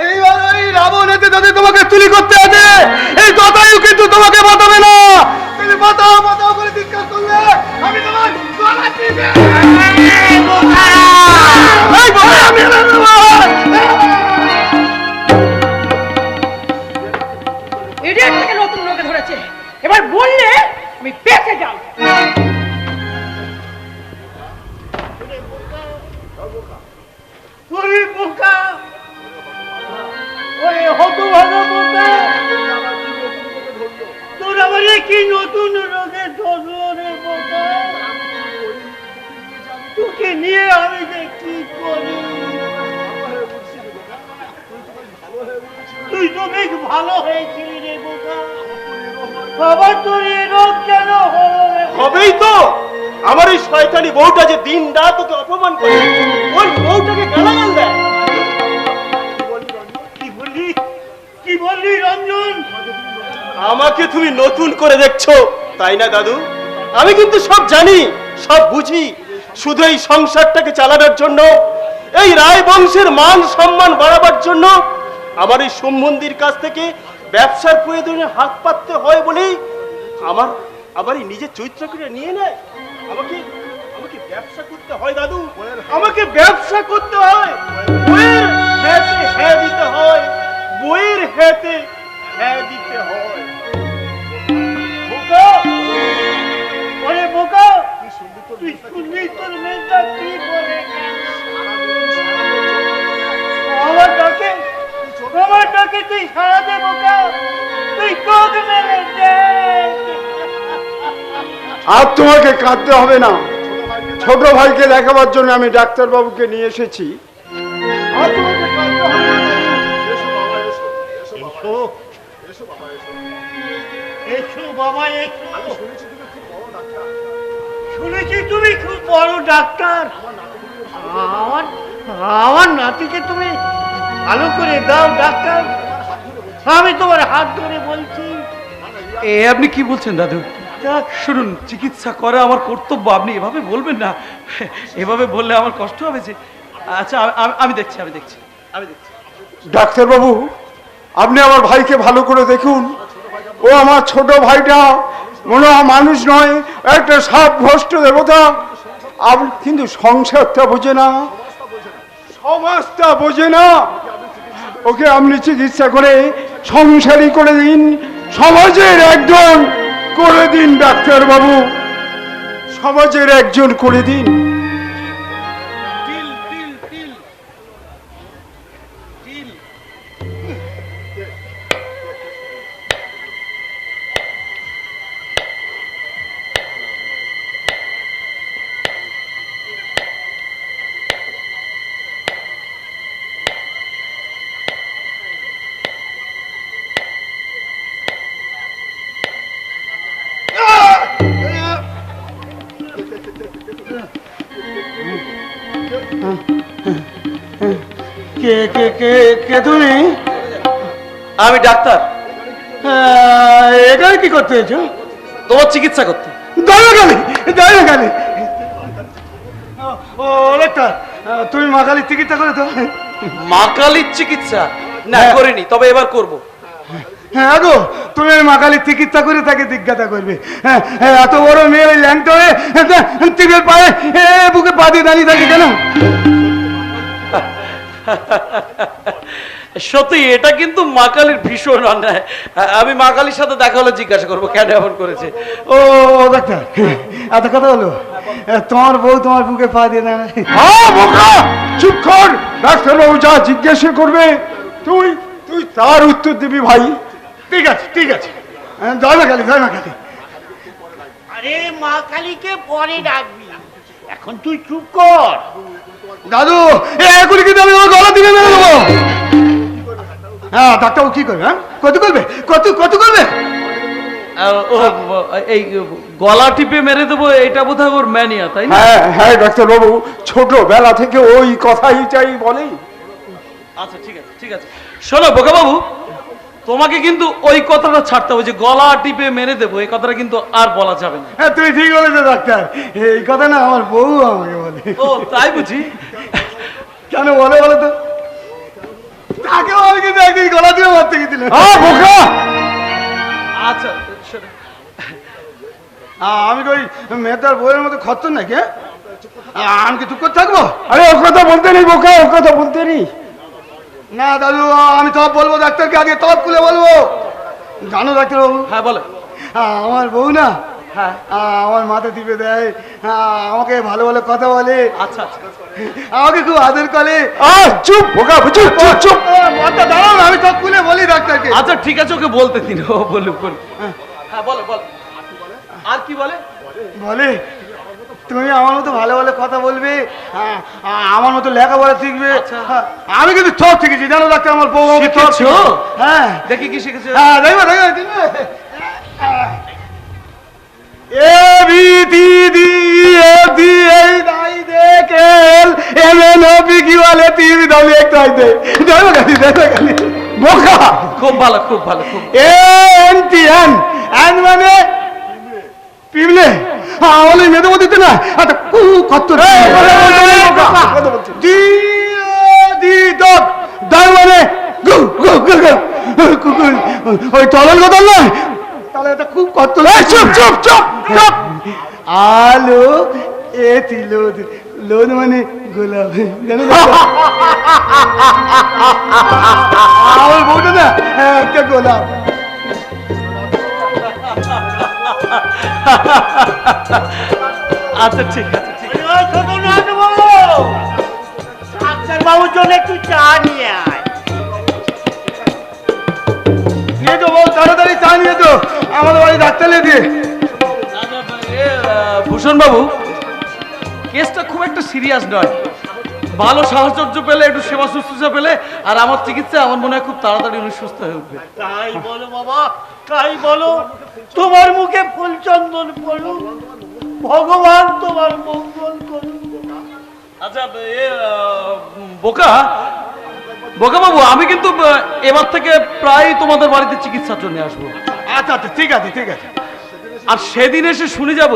এইবার ওই রাবণ এতে যদি তোমাকে চুরি করতে আছে, এই কথাই কিন্তু তোমাকে বাঁচাবে না। তুমি বাঁচাও বাঁচাও করে চিৎকার করলে আমি তোমার গলা টিপে এই বোকা আমি মেরে দেবো। ইডিয়েট থেকে নতুন লোকে ধরেছে, এবার বললে আমি বেঁচে যাও। ওরে বোকা, ওরে হতু ভাগা বোকা, তোর আবার কি নতুন রোগে ধরলো রে বোকা? তোকে নিয়ে আমি যে কি করি? তুই তো বেশ ভালো হয়েছিলি রে বোকা, আবার তোর এই রোগ কেন হলো রে? হবেই তো। আমার এই শয়তানি বউটা যে দিন রাত ওকে অপমান করে, ওই বউটাকে গালাগাল দেয়। কি বললি রঞ্জন? আমাকে তুমি নতুন করে দেখছো তাই না দাদু? আমি কিন্তু সব জানি, সব বুঝি। শুধু এই সংসারটাকে চালানোর জন্য, এই রায় বংশের মান সম্মান বাড়াবার জন্য আমার এই সম্বন্ধীর কাছ থেকে ব্যবসার প্রয়োজনে হাত পাততে হয় বলেই আমার এই নিজের চরিত্রকে নিয়ে নেয়। আমাকে আমাকে ব্যবসা করতে হয় দাদু, আমাকে ব্যবসা করতে হয়। বইয়ের হাতে হ্যাঁ দিতে হয়, বইয়ের হাতে হ্যাঁ দিতে হয়। বোকা, ওরে বোকা, তুই শুনলি তোর মেয়েটা কি বলে? আমার ডাকে তুই সারা দে বোকা, তুই কোক মেরে দে। আর তোমাকে কাঁদতে হবে না। ছোট ভাইকে দেখাবার জন্য আমি ডাক্তারবাবুকে নিয়ে এসেছি। আর তোমাকে কাঁদতে হবে না। এসো বাবা, এসো। শুনেছি তুমি খুব বড় ডাক্তার। আমার নাতিকে তুমি ভালো করে দাও ডাক্তার, আমি তোমার হাত ধরে বলছি। এ আপনি কি বলছেন দাদু? শুনুন, চিকিৎসা করা আমার কর্তব্য, আপনি এভাবে বলবেন না। এভাবে বললে আমার কষ্ট হবে যে। আচ্ছা, আমি দেখছি। ডাক্তারবাবু, আপনি আমার ভাইকে ভালো করে দেখুন। ও আমার ছোট ভাইটা মনে হয় মানুষ নয়, একটা সাপ ভ্রষ্ট দেবতা। আপনি কিন্তু সংসারটা বোঝে না, সমাজটা বোঝে না। ওকে আপনি চিকিৎসা করে সংসারী করে দিন, সমাজের একজন করে দিন ডাক্তারবাবু, সমাজের একজন করে দিন। কে কে কে কে তুমি? আমি ডাক্তার। এখানে কি করতে এসো? তোমার চিকিৎসা করতে। দয়াগালি। ও ডাক্তার, তুমি মা কালীর চিকিৎসা করে তো? মা কালীর চিকিৎসা না করিনি, তবে এবার করব। হ্যাঁ গো, তুমি ওই মা কালীর চিকিৎসা করে তাকে জিজ্ঞাসা করবে। হ্যাঁ, এত বড় মেয়ে ওই ল্যাংটা হয়ে টিপের পায়ে বুকে পা দিয়ে দাঁড়িয়ে থাকে কেন? সত্যি এটা কিন্তু মা কালীর ভীষণ অন্যায়। আমি মা কালীর সাথে দেখা হলে জিজ্ঞাসা করবো কেন এমন করেছে। ও ডাক্তার, এত কথা হলো, তোমার বউ তোমার বুকে পা দিয়ে দাঁড়ায়? চুপ কর, ডাক্তারবাবু যা জিজ্ঞাসা করবে তুই তার উত্তর দিবি ভাই। ঠিক আছে, ঠিক আছে। জয় মা কালী, জয় মা কালী। আরে মা কালীকে পরে ডাকবি, এখন তুই চুপ কর। দাদু, এখনই কিন্তু আমি ওর গলা দিবে মেরে দেবো। হ্যাঁ, ডাক্তারবাবু কি করবে? হ্যাঁ, কত করবে? কত করবে? এই গলা টিপে মেরে দেবো, এটা বোধহয় ওর ম্যানিয়া, তাই না? হ্যাঁ ডাক্তারবাবু, ছোটবেলা থেকে ওই কথাই চাই বলে। আচ্ছা, ঠিক আছে। শোনো বোকা বাবু, তোমাকে কিন্তু ওই কথাটা ছাড়তে হবে যে গলা টিপে মেরে দেবো, এই কথাটা কিন্তু আর বলা যাবে না। হ্যাঁ, তুই ঠিক বলেছো ডাক্তার, এই কথা না আমার বউ আমাকে বলে। ও তাই বুঝি? কেন বলে বলো তো? তাকেও আমি কিন্তু একদিন গলা দিয়ে মারতে গেছিলাম। বোকা, আচ্ছা শোনো, আমি ওই মেয়েটার বউয়ের মতো খত্তর নাকি? আমি কি চুপ করে থাকবো? আরে ও কথা বলতে নেই বোকা, ও কথা বলতে নেই। না দাদু, আমি সব বলবো ডাক্তারকে, আগে সব খুলে বলবো। জানো ডাক্তারবাবু, হ্যাঁ বলো। আমার বউ না, হ্যাঁ, আমার মাথা টিপে দেয়, আমাকে ভালো ভালো কথা বলে, আচ্ছা। আমাকে খুব আদর করে। চুপ বোকা, চুপ চুপ চুপ। দাঁড়াও, আমি সব খুলে বলি ডাক্তারকে। আচ্ছা ঠিক আছে, ওকে বলতে দিন, ও বলুক। হ্যাঁ বলো। আর কি বলে? বলে তুমি আমার মতো ভালো ভালো কথা বলবে, আমার মতো লেখাপড়া শিখবে। আমি কিন্তু সব শিখেছি জানো ডাক্তার, আমার বউ আমাকে সব শিখেছো? হ্যাঁ, দেখি কি শিখেছো। হ্যাঁ, দেখবে। A B T D F G H I J K L M N O P Q R S T U V W X Y Z দেবগালি বোকা খুব ভালো খুব ভালো খুব এন টি এন এন মানে পিবলে ওই মেয়েদের মধ্যে না আচ্ছা কু কত ডি ডি ডট ডান মানে গু গু গু গু ওই তরল কথা নয় তাহলে এটা খুব কত চুপ চুপ চুপ চুপ আলো এতি লোদ লোদ মানে গোলাপ জানো আমার বউটা না একটা গোলাপ আচ্ছা ঠিক আছে ঠিক আছে। ওই ছোট নাটু বাবু, ডাক্তার বাবুর জন্য একটু চা নিয়ে আয়। নিয়ে তো বউ তাড়াতাড়ি চা নিয়ে তো আমাদের বাড়ি ডাক্তার দিয়ে ভূষণ বাবু, কেসটা খুব একটা সিরিয়াস নয়, ভালো সাহচর্য পেলে, একটু সেবা শুশ্রূষা পেলে, আর আমার চিকিৎসা আমার মনে হয় খুব তাড়াতাড়ি উনি সুস্থ হয়ে উঠবে। তাই বলো বাবা, তাই বলো। তোমার মুখে ফুল চন্দন পড়ুক, ভগবান তোমার মঙ্গল করুন। আচ্ছা বোকা বোকা বাবু, আমি কিন্তু এবার থেকে প্রায় তোমাদের বাড়িতে চিকিৎসার জন্য আসবো। আচ্ছা আচ্ছা ঠিক আছে ঠিক আছে। আর সেদিন এসে শুনে যাব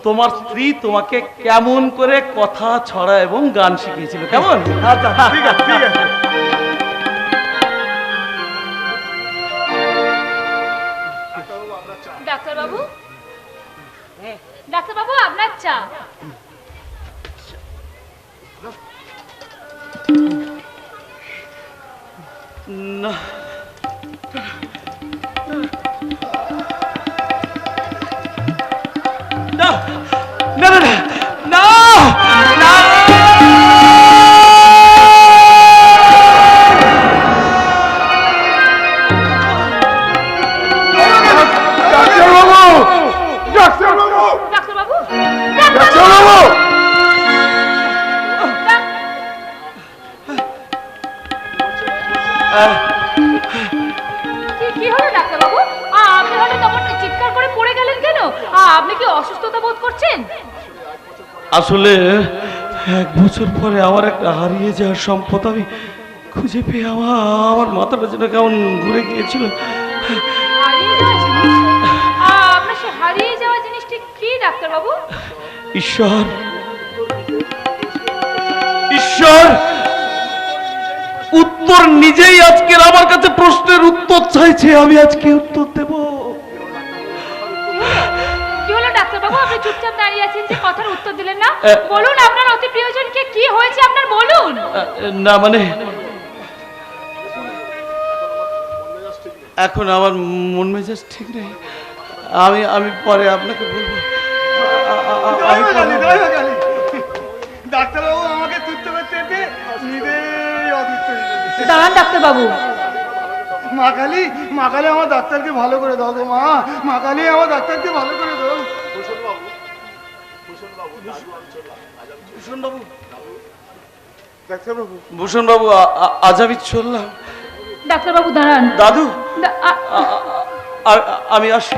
তোমার স্ত্রী তোমাকে কেমন করে কথা ছড়া এবং গান শিখিয়েছিল, কেমন? আচ্ছা ঠিক আছে ঠিক আছে। ডাক্তারবাবু, ডাক্তারবাবু আপনার চা। না না না না না না ডাক্তারবাবু ডাক্তারবাবু ডাক্তারবাবু, ডাক্তারবাবু কি হলো ডাক্তারবাবু? আপনি হঠাৎ এমন চিৎকার করে পড়ে গেলেন কেন? আপনি কি অসুস্থতা বোধ করছেন? আসলে 1 বছর পরে আমার একটা হারিয়ে যাওয়ার সম্পদ আমি খুঁজে পেয়ে আমার মাথাটা যেন কেমন ঘুরে গিয়েছিল। হারিয়ে যাওয়া জিনিস? আপনার সে হারিয়ে যাওয়া জিনিসটি কি ডাক্তারবাবু? ঈশ্বর ঈশ্বর উত্তর নিজেই আজকের আমার কাছে প্রশ্নের উত্তর চাইছে, আমি আজকে উত্তর দেব। কি হলো ডাক্তারবাবু, আপনি চুপচাপ দাঁড়িয়ে আছেন যে, কথার উত্তর দিলেন না? বলুন, আপনার অতি প্রিয়জনকে কি হয়েছে আপনার, বলুন। না মানে এখন আমার মন মেজাজ ঠিক নেই, আমি আমি পরে আপনাকে বলবো। আমি পরে- ডাক্তারবাবু আমাকে তুলতে করতে নিজেই অদিত দাঁড়ান ডাক্তারবাবু, মা কালী আমার ডাক্তারকে ভালো করে দাও গো মা, মা কালী আমার ডাক্তারকে ভালো করে দাও। ভূষণ বাবু ডাক্তারবাবু ভূষণ বাবু আজ আমি চললাম। ডাক্তারবাবু দাঁড়ান। দাদু দা- আ- আমি আসি।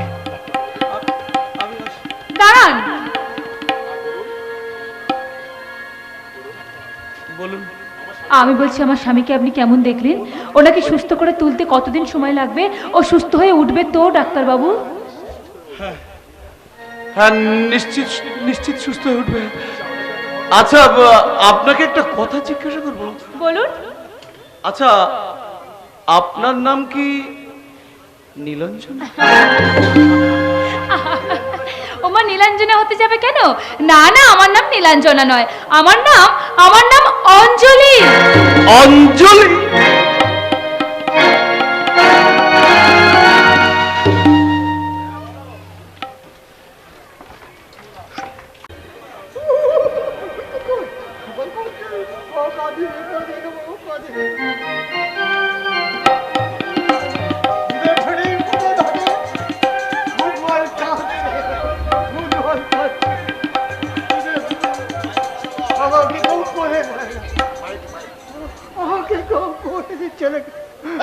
দাঁড়ান। বলুন। আমি বলছি, আমার স্বামীকে আপনি কেমন দেখলেন? ওনাকে সুস্থ করে তুলতে কতদিন সময় লাগবে? ও সুস্থ হয়ে উঠবে তো ডাক্তারবাবু? হ্যাঁ নিশ্চিত নিশ্চিত সুস্থ হয়ে উঠবে। আচ্ছা আপনাকে একটা কথা জিজ্ঞাসা করবো। বলুন। আচ্ছা আপনার নাম কি নীলাঞ্জন? ওমা নীলাঞ্জনা হতে যাবে কেন? না না, আমার নাম নীলাঞ্জনা নয়, আমার নাম অঞ্জলি। অঞ্জলি?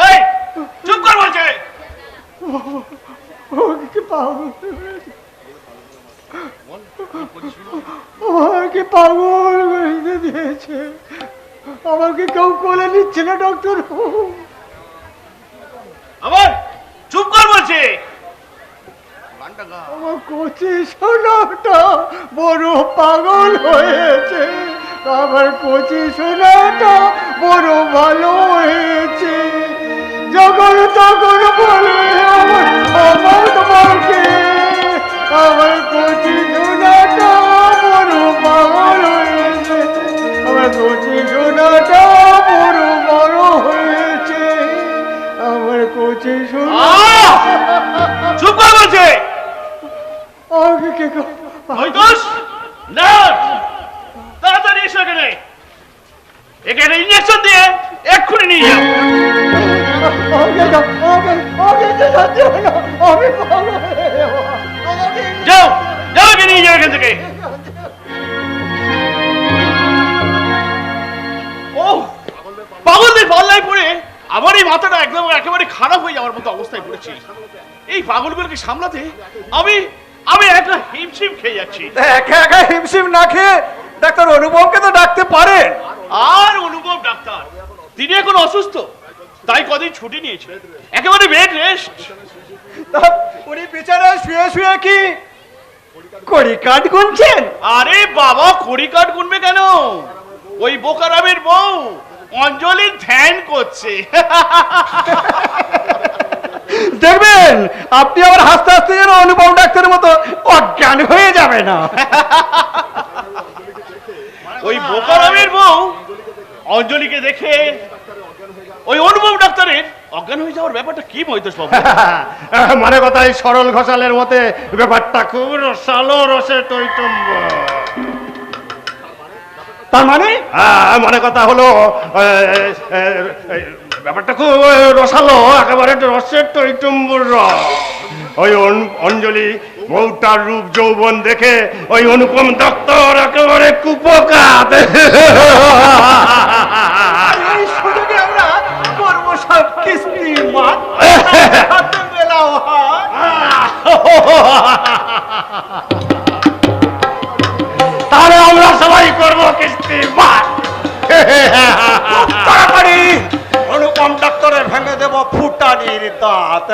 এই চুপ কর বলছে। আমাকে পাগল করে দিয়েছে, আমাকে কেউ কোলে নিচ্ছে না ডক্টর। আবার চুপ কর বলছে। আমার কচি সোনাটা বড় পাগল হয়েছে, আমার কচি সোনাটা বড় ভালো হয়েছে। যখন তখন বলে আমার মাকে, আমার কচি সোনাটা বড় পাগল হয়েছে, আমার কচি সোনাটা বড় বড় হয়েছে, আমার কচি সোনা। চুপ কর বলছে। আমাকে কে মৈতোষ, না তাড়াতাড়ি এসো এখানে। এখানে ইঞ্জেকশন দিয়ে এক্ষুনি নিয়ে যাও। যাও যাও, এখানে নিয়ে যাও এখান থেকে। ও পাগলদের পাল্লায় পড়ে আমার এই মাথাটা একদম একেবারে খারাপ হয়ে যাওয়ার মতো অবস্থায় পড়েছি। এই পাগলগুলোকে সামলাতে আমি আমি একটা হিমশিম খেয়ে যাচ্ছি। একা একা হিমশিম না খেয়ে ডাক্তার অনুভবকে তো ডাকতে পারেন। আর অনুভব ডাক্তার তিনি এখন অসুস্থ, তাই কদিন ছুটি নিয়েছে, একেবারে বেড রেস্ট। উনি বিছানায় শুয়ে শুয়ে কি কড়ি কাঠ গুনছেন? আরে বাবা, কড়ি কাঠ গুনবে কেন? ওই বোকারামের বউ অঞ্জলির ধ্যান করছে। দেখবেন আপনি আবার হাসতে হাসতে যেন অনুপম ডাক্তারের মতো অজ্ঞান হয়ে যাবে না। ওই বোকারামের বউ অঞ্জলিকে দেখে ওই অনুভব ডাক্তারের অজ্ঞান হয়ে যাওয়ার ব্যাপারটা কি মৈতোষ বাবু? মানে কথা এই সরল ঘোষালের মতে ব্যাপারটা খুব রসালো, রসে টইটম্ব। তার মানে মানে কথা হলো ব্যাপারটা খুব রসালো, একেবারে রসের টইটম্বুর রস। ওই অঞ্জলি বউটার রূপ যৌবন দেখে ওই অনুপম ডাক্তার একেবারে কুপকাত। এই সুযোগে আমরা করবো সব কিস্তি মাত। তাহলে আমরা সবাই করবো কিস্তি মাত। তাড়াতাড়ি অনুপম ডাক্তারের ভেঙে দেব ফুটানির দাঁত।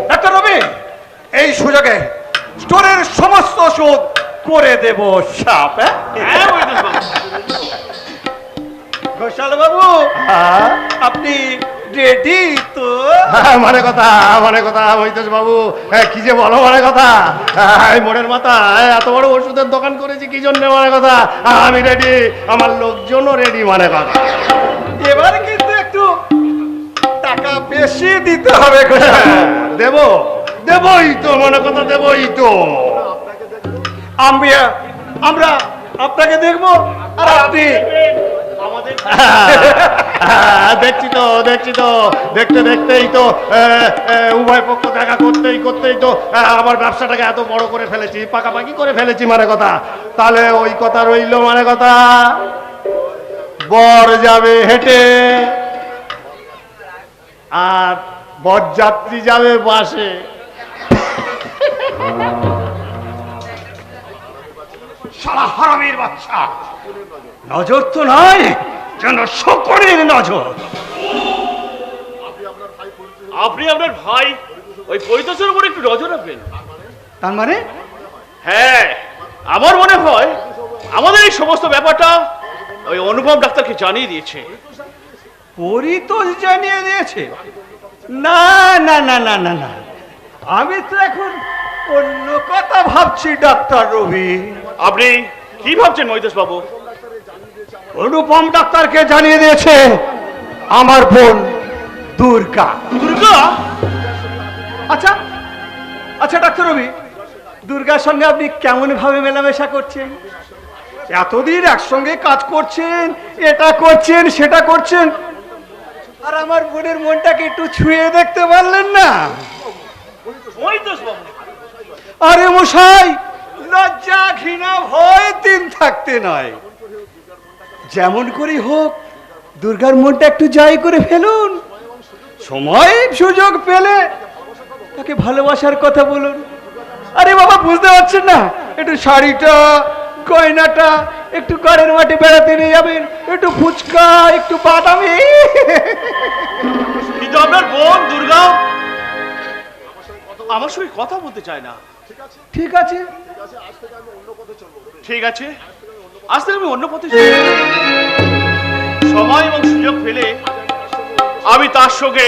ডাক্তার রবি, এই সুযোগে স্টোরের সমস্ত ওষুধ করে দেব সাপ। হ্যাঁ মৈতোষ বাবু। ঘোষাল বাবু, আপনি রেডি তো? মানে কথা মৈতোষ বাবু, কি যে বলো মানে কথা। এই মোড়ের মাথা এত বড় ওষুধের দোকান করেছি কি জন্য মানে কথা। আমি রেডি, আমার লোকজনও রেডি মানে কথা। এবার কিন্তু একটু টাকা বেশি দিতে হবে। দেবই তো মানে কথা, দেবই তো। আমরা আপনাকে দেখবো আর আপনি দেখছি তো দেখতে দেখতেই তো উভয় পক্ষ দেখা করতেই তো আমার ব্যবসাটাকে এত বড় করে ফেলেছি, পাকাপাকি করে ফেলেছি মানে কথা। তাহলে ওই কথা রইল মানে কথা, বর যাবে হেঁটে আর বরযাত্রী যাবে বাসে। সারা হারামির বাচ্চা, নজর তো নয় যেন শকুনের নজর। আপনি আপনার ভাই ওই পৈতোষের উপর একটু নজর রাখবেন। তার মানে হ্যাঁ, আমার মনে হয় আমাদের এই সমস্ত ব্যাপারটা ওই অনুপম ডাক্তারকে জানিয়ে দিয়েছে। পরিতোষ জানিয়ে দিয়েছে? না না না না না না, আমি তো এখন অন্য কথা ভাবছি ডাক্তার রবি। আপনি কি ভাবছেন মৈতোষ বাবু? অনুপম ডাক্তারকে জানিয়ে দিয়েছে আমার বোন দুর্গা। দুর্গা? আচ্ছা আচ্ছা ডাক্তার রবি, দুর্গার সঙ্গে আপনি কেমন ভাবে মেলামেশা করছেন? এতদিন একসঙ্গে কাজ করছেন, এটা করছেন সেটা করছেন, আর আমার বোনের মনটাকে একটু ছুঁয়ে দেখতে পারলেন না? মৈতোষ বাবু, আরে মশাই, লজ্জা ঘৃণা ভয় দিন থাকতে নয়, যেমন করে হোক দুর্গার মনটা একটু জয় করে ফেলুন। সময় সুযোগ পেলে তাকে ভালোবাসার কথা বলুন। আরে বাবা বুঝতে পারছেন না, একটু শাড়িটা গয়নাটা একটু ঘরের মাঠে বেড়াতে নিয়ে যাবেন, একটু ফুচকা একটু বাদামি। কিন্তু আপনার বোন দুর্গা আমার সঙ্গে কথা বলতে চায় না। ঠিক আছে ঠিক আছে, আজ থেকে আমি অন্য পথে চলবো। সময় এবং সুযোগ পেলে আমি তার সঙ্গে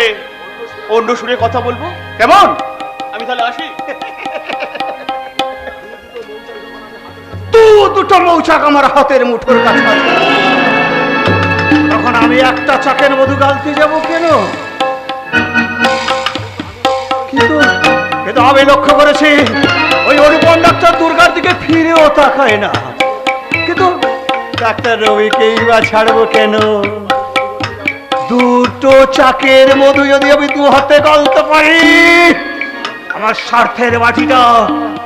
অন্য সুরে কথা বলবো, কেমন? আমি তাহলে আসি। দুটো মৌচাক আমার হাতের মুঠোর কাছে আছে। তখন আমি একটা চাকের মধু গালতে যাব কেন? কিন্তু কিন্তু আমি লক্ষ্য করেছি ওই অনুপম ডাক্তার দুর্গার দিকে ফিরেও তাকায় না। কিন্তু ডাক্তার রবিকেই বা ছাড়বো কেন? দুটো চাকের মধু যদি আমি দু হাতে গালতে পারি, আমার স্বার্থের বাটিটা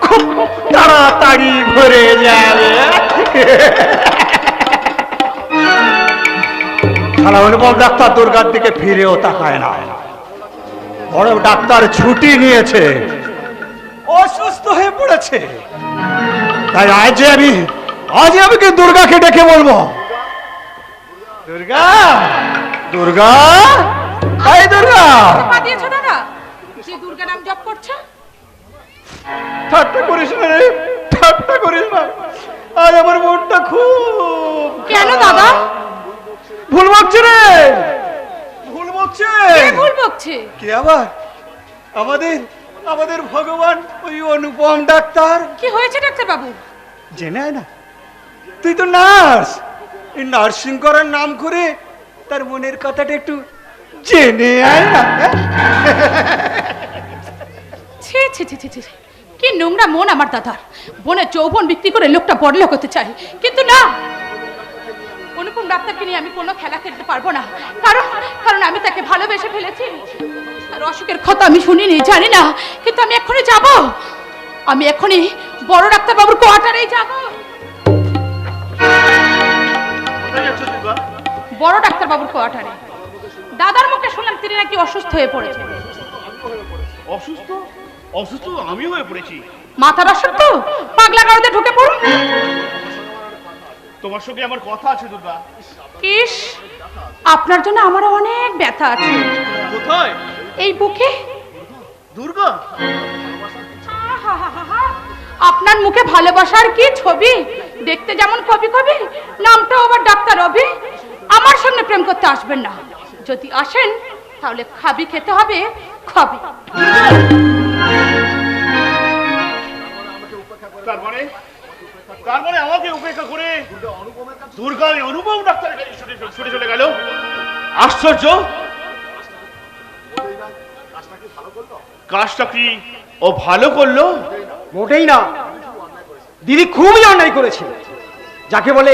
খুব তাড়াতাড়ি ভরে যাবে। সারা অনুপম ডাক্তার দুর্গার দিকে ফিরেও তাকায় না। বড় ডাক্তার ছুটি নিয়েছে, অসুস্থ হয়ে পড়েছে। তাই আজ আমি কি দুর্গাকে ডেকে বলবো, দুর্গা দুর্গা এই দুর্গা। পা দিয়েছো দাদা, যে দুর্গা নাম জপ করছে। ঠাট্টা করিস না রে, ঠাট্টা করিস না। আজ আমার মনটা খুব কেন দাদা? ভুল বকছে রে, ভুল বকছে। কে ভুল বকছে? কে আবার? আমাদের ভগবান ওই অনুপম ডাক্তার। কি হয়েছে ডাক্তার বাবু? জেনে আয় না, তুই তো নার্স। এই নার্সিং করার নাম করে তার মনের কথাটা একটু জেনে আয় না। ছি ছি ছি ছি ছি, কি নোংরা মন আমার দাদার। বোনের যৌবন বিক্রি করে লোকটা বড়লোক হতে চাই, কিন্তু না, অনুপম ডাক্তারকে নিয়ে আমি কোনো খেলা খেলতে পারবো না। কারণ আমি তাকে ভালোবেসে ফেলেছি। আর অসুখের কথা আমি শুনিনি, জানি না, কিন্তু আমি এক্ষুনি যাব। আমি এখনই বড় ডাক্তার বাবুর কোয়ার্টারেই যাব। কোথায় যাচ্ছ দুর্গা? বড় ডাক্তার বাবুর কোয়ার্টারে। দাদার মুখে শুনলাম তিনি নাকি অসুস্থ হয়ে পড়েছে। অসুস্থ? অসুস্থ আমি হয়ে পড়েছি? মাথার অসুখ তো, পাগলা গাড়োতে ঢুকে পড়ুন। তোমার সঙ্গে আমার কথা আছে দুর্গা। ইস, আপনার জন্য আমারও অনেক ব্যথা আছে। কোথায়? এই বুকে। দুর্গা, আহাহাহা, আপনার মুখে ভালোবাসার কি ছবি! দেখতে যেমন কবি কবি, নামটাও আবার ডাক্তার রবি। আমার সামনে প্রেম করতে আসবেন না। যদি আসেন তাহলে খাবি খেতে হবে, খাবি। তার মানে আমাকে উপেক্ষা করে দুর্গা অনুপম ডাক্তারের কাছে ছুটে চলে গেল। আশ্চর্য! কাজটা কি ও ভালো করলো? মোটেই না, দিদি খুবই অন্যায় করেছে, যাকে বলে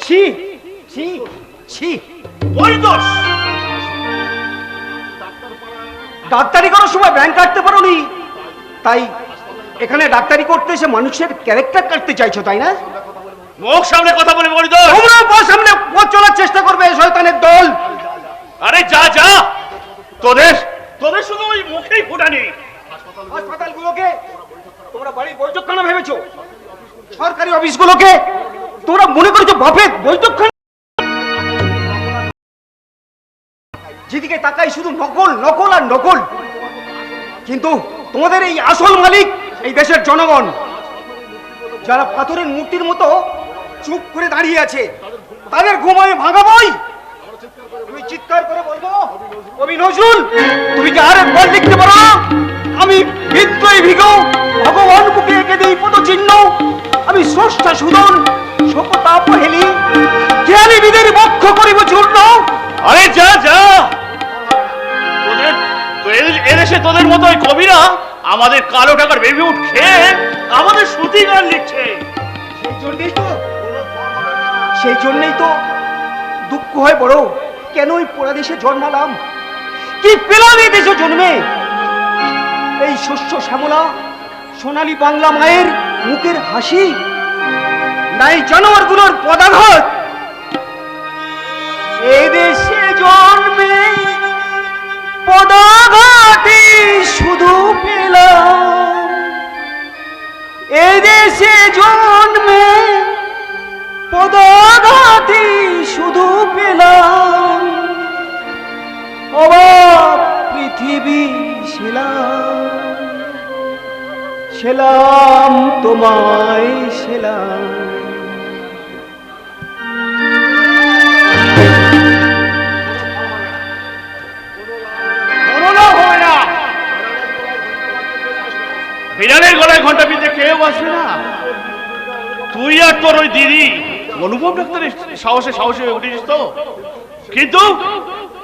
ছি ছি ছি। পরিতোষ! ডাক্তারি করার সময় ব্যাংক কাটতে পারোনি, তাই এখানে ডাক্তারি করতে এসে মানুষের ক্যারেক্টার কাটতে চাইছো, তাই না? মুখ সামনে কথা বলে পরিতোষ! তোমরা পথ সামনে পথ চলার চেষ্টা করবে শয়তানের দল। আরে যা যা, তোদের শুধু ওই মুখেই ফোটা নেই। হাসপাতালগুলোকে তোমরা বাড়ির বৈঠকখানা ভেবেছো, সরকারি অফিসগুলোকে তোমরা মনে করেছো বাফেট বৈঠকখানা। যেদিকে তাকাই শুধু নকল নকল আর নকল, কিন্তু তোমাদের এই আসল মালিক এই দেশের জনগণ, যারা পাথরের মূর্তির মতো চুপ করে দাঁড়িয়ে আছে, তাদের ঘুম আমি ভাঙাবই। তুমি চিৎকার করে বলবো, কবি নজরুল তুমি কি আর একবার লিখতে পারো? আমি বিদ্রোহী ভিগো, ভগবান বুকে এঁকে দিই পদচিহ্ন। আমি স্রষ্টা সুদন শোকতাপ হেলি, জ্ঞানী বিদের বক্ষ করিব চূর্ণ। আরে যা যা, এদেশে তোদের মতো ওই কবিরা আমাদের কালো টাকার বেবি উঠ খেয়ে আমাদের শ্রুতি গান লিখছে। সেই জন্যই তো দুঃখ হয় বড়, কেন ওই পোড়া দেশে জন্মালাম, কি পেলাম এই দেশে জন্মে। এই শস্য শ্যামলা সোনালী বাংলা মায়ের মুখের হাসি, নাই জানোয়ারগুলোর পদাঘাত। এই দেশে জন্মে পদাঘাতে শুধু পেলাম সে জন্মে পদাঘাতে শুধু পেলাম অবাক পৃথিবী সেলাম তোমায় সেলাম। বিড়ালের গলায় ঘন্টা বিঁধে কেউ আসবে না। তুই আর তোর ওই দিদি অনুভব ডাক্তারের সাহসে সাহসে হয়ে উঠেছিস তো, কিন্তু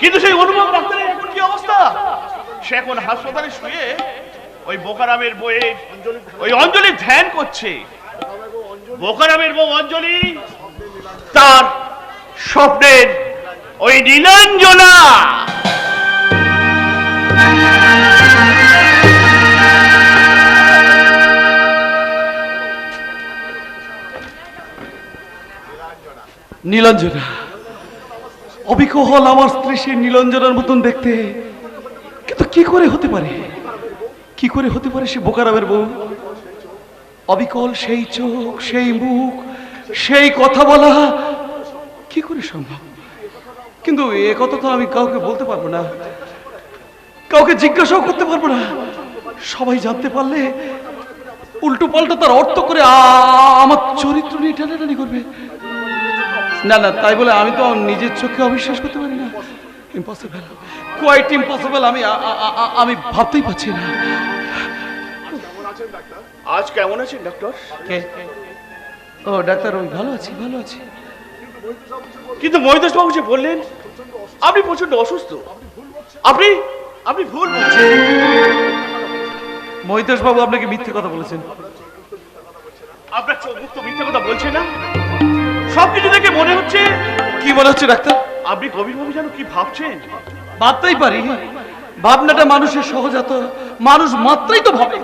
কিন্তু সেই অনুভব ডাক্তারের এখন কি অবস্থা? সে এখন হাসপাতালে শুয়ে ওই বোকারামের বইয়ে ওই অঞ্জলি ধ্যান করছে। বোকারামের বউ অঞ্জলি তার স্বপ্নের ওই নীলাঞ্জনা। নীলাঞ্জনা, অবিকল আমার স্ত্রী সেই নীলাঞ্জনার মতন দেখতে, কিন্তু কি করে হতে পারে, কি করে হতে পারে সে বোকারামের বউ? অবিকল সেই চোখ, সেই মুখ, সেই কথা বলা কি করে সম্ভব? কিন্তু এ কথা তো আমি কাউকে বলতে পারবো না, কাউকে জিজ্ঞাসাও করতে পারবো না। সবাই জানতে পারলে উল্টো পাল্টা তার অর্থ করে আমার চরিত্র নিয়ে টানাটানি করবে। না না, তাই বলে আমি তো নিজের চোখে অবিশ্বাস করতে পারি না। Impossible, quite impossible. আমি ভাবতেই পারছি না। আজ কেমন আছেন ডাক্তার? কে? ও ডাক্তার, ওই ভালো আছি, ভালো আছি। কিন্তু মহিতোষ বাবু যে বললেন আপনি প্রচন্ড অসুস্থ, আপনি আপনি ভুল বলছেন। মহিতোষ বাবু আপনাকে মিথ্যে কথা বলেছেন। আপনার চোখ মুখ তো মিথ্যে কথা বলছে না। সবকিছু দেখে মনে হচ্ছে। কি মনে হচ্ছে ডাক্তার? আপনি গভীরভাবে জানো কি ভাবছেন। ভাবতেই পারি, ভাবনাটা মানুষের সহজাত, মানুষ মাত্রই তো ভাবে।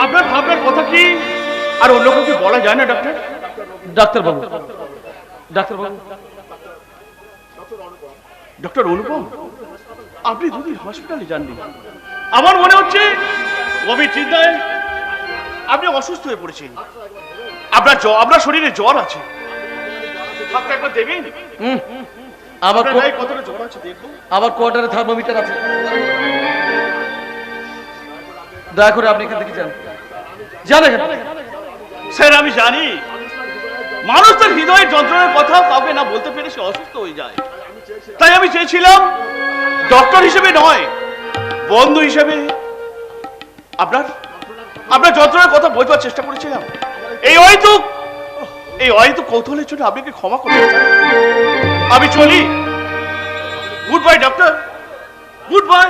আপনার ভাবনার কথা কি আর অন্য কাউকে বলা যায় না ডাক্তার? ডাক্তারবাবু, ডাক্তারবাবু, ডক্টর অনুপম, আপনি দুদিন হসপিটালে যাননি। আমার মনে হচ্ছে গভীর চিন্তায় আপনি অসুস্থ হয়ে পড়েছেন। আপনার শরীরে জ্বর আছে। হাতটা একবার দেবেন? আবার আপনার গায়ে কতটা জ্বর আছে দেখুন। আবার কোয়ার্টারে থার্মোমিটার আছে। দয়া করে আপনি এখান থেকে যান, যান এখান থেকে। স্যার আমি জানি মানুষ তার হৃদয়ের যন্ত্রণার কথা কাউকে না বলতে পেরে সে অসুস্থ হয়ে যায়। তাই আমি চেয়েছিলাম ডক্টর হিসেবে নয়, বন্ধু হিসেবে আপনার যন্ত্রণার কথা বোঝার চেষ্টা করেছিলাম। এই হয়তো কৌতূহলের জন্য আপনাকে ক্ষমা করতে চাই। আমি চলি। Good bye doctor, good bye.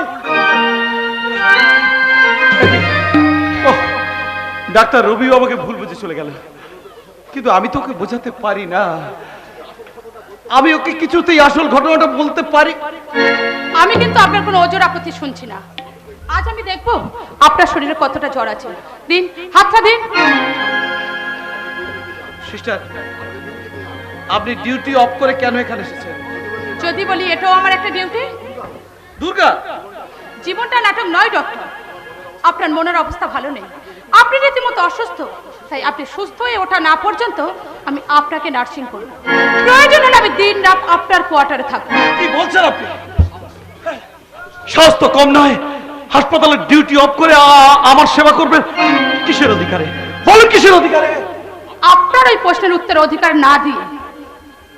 Doctor রবিও আমাকে ভুল বুঝে চলে গেল, কিন্তু আমি তো ওকে বোঝাতে পারি না। আমি ওকে কিছুতেই আসল ঘটনাটা বলতে পারি। আমি কিন্তু আপনার কোনো ওজোর আপত্তি শুনছি না। আজ আমি দেখবো আপনার শরীরে কতটা জ্বর আছে। দিন, হাতটা দিন। সিস্টার, আপনি ডিউটি অফ করে কেন এখানে এসেছেন? যদি বলি এটাও আমার একটা ডিউটি। দুর্গা, জীবনটা নাটক নয় ডক্টর। আপনার মনের অবস্থা ভালো নেই, আপনি রীতিমতো অসুস্থ। তাই আপনি সুস্থ হয়ে ওঠা না পর্যন্ত আমি আপনাকে নার্সিং করব। প্রয়োজন হলে আমি দিন রাত আপনার কোয়ার্টারে থাকবো। কি বলছেন আপনি? স্বাস্থ্য কম নয়, হাসপাতালের ডিউটি অফ করে আমার সেবা করবেন কিসের অধিকারে? বলেন কিসের অধিকারে? আপনার ওই প্রশ্নের উত্তর অধিকার না দিয়ে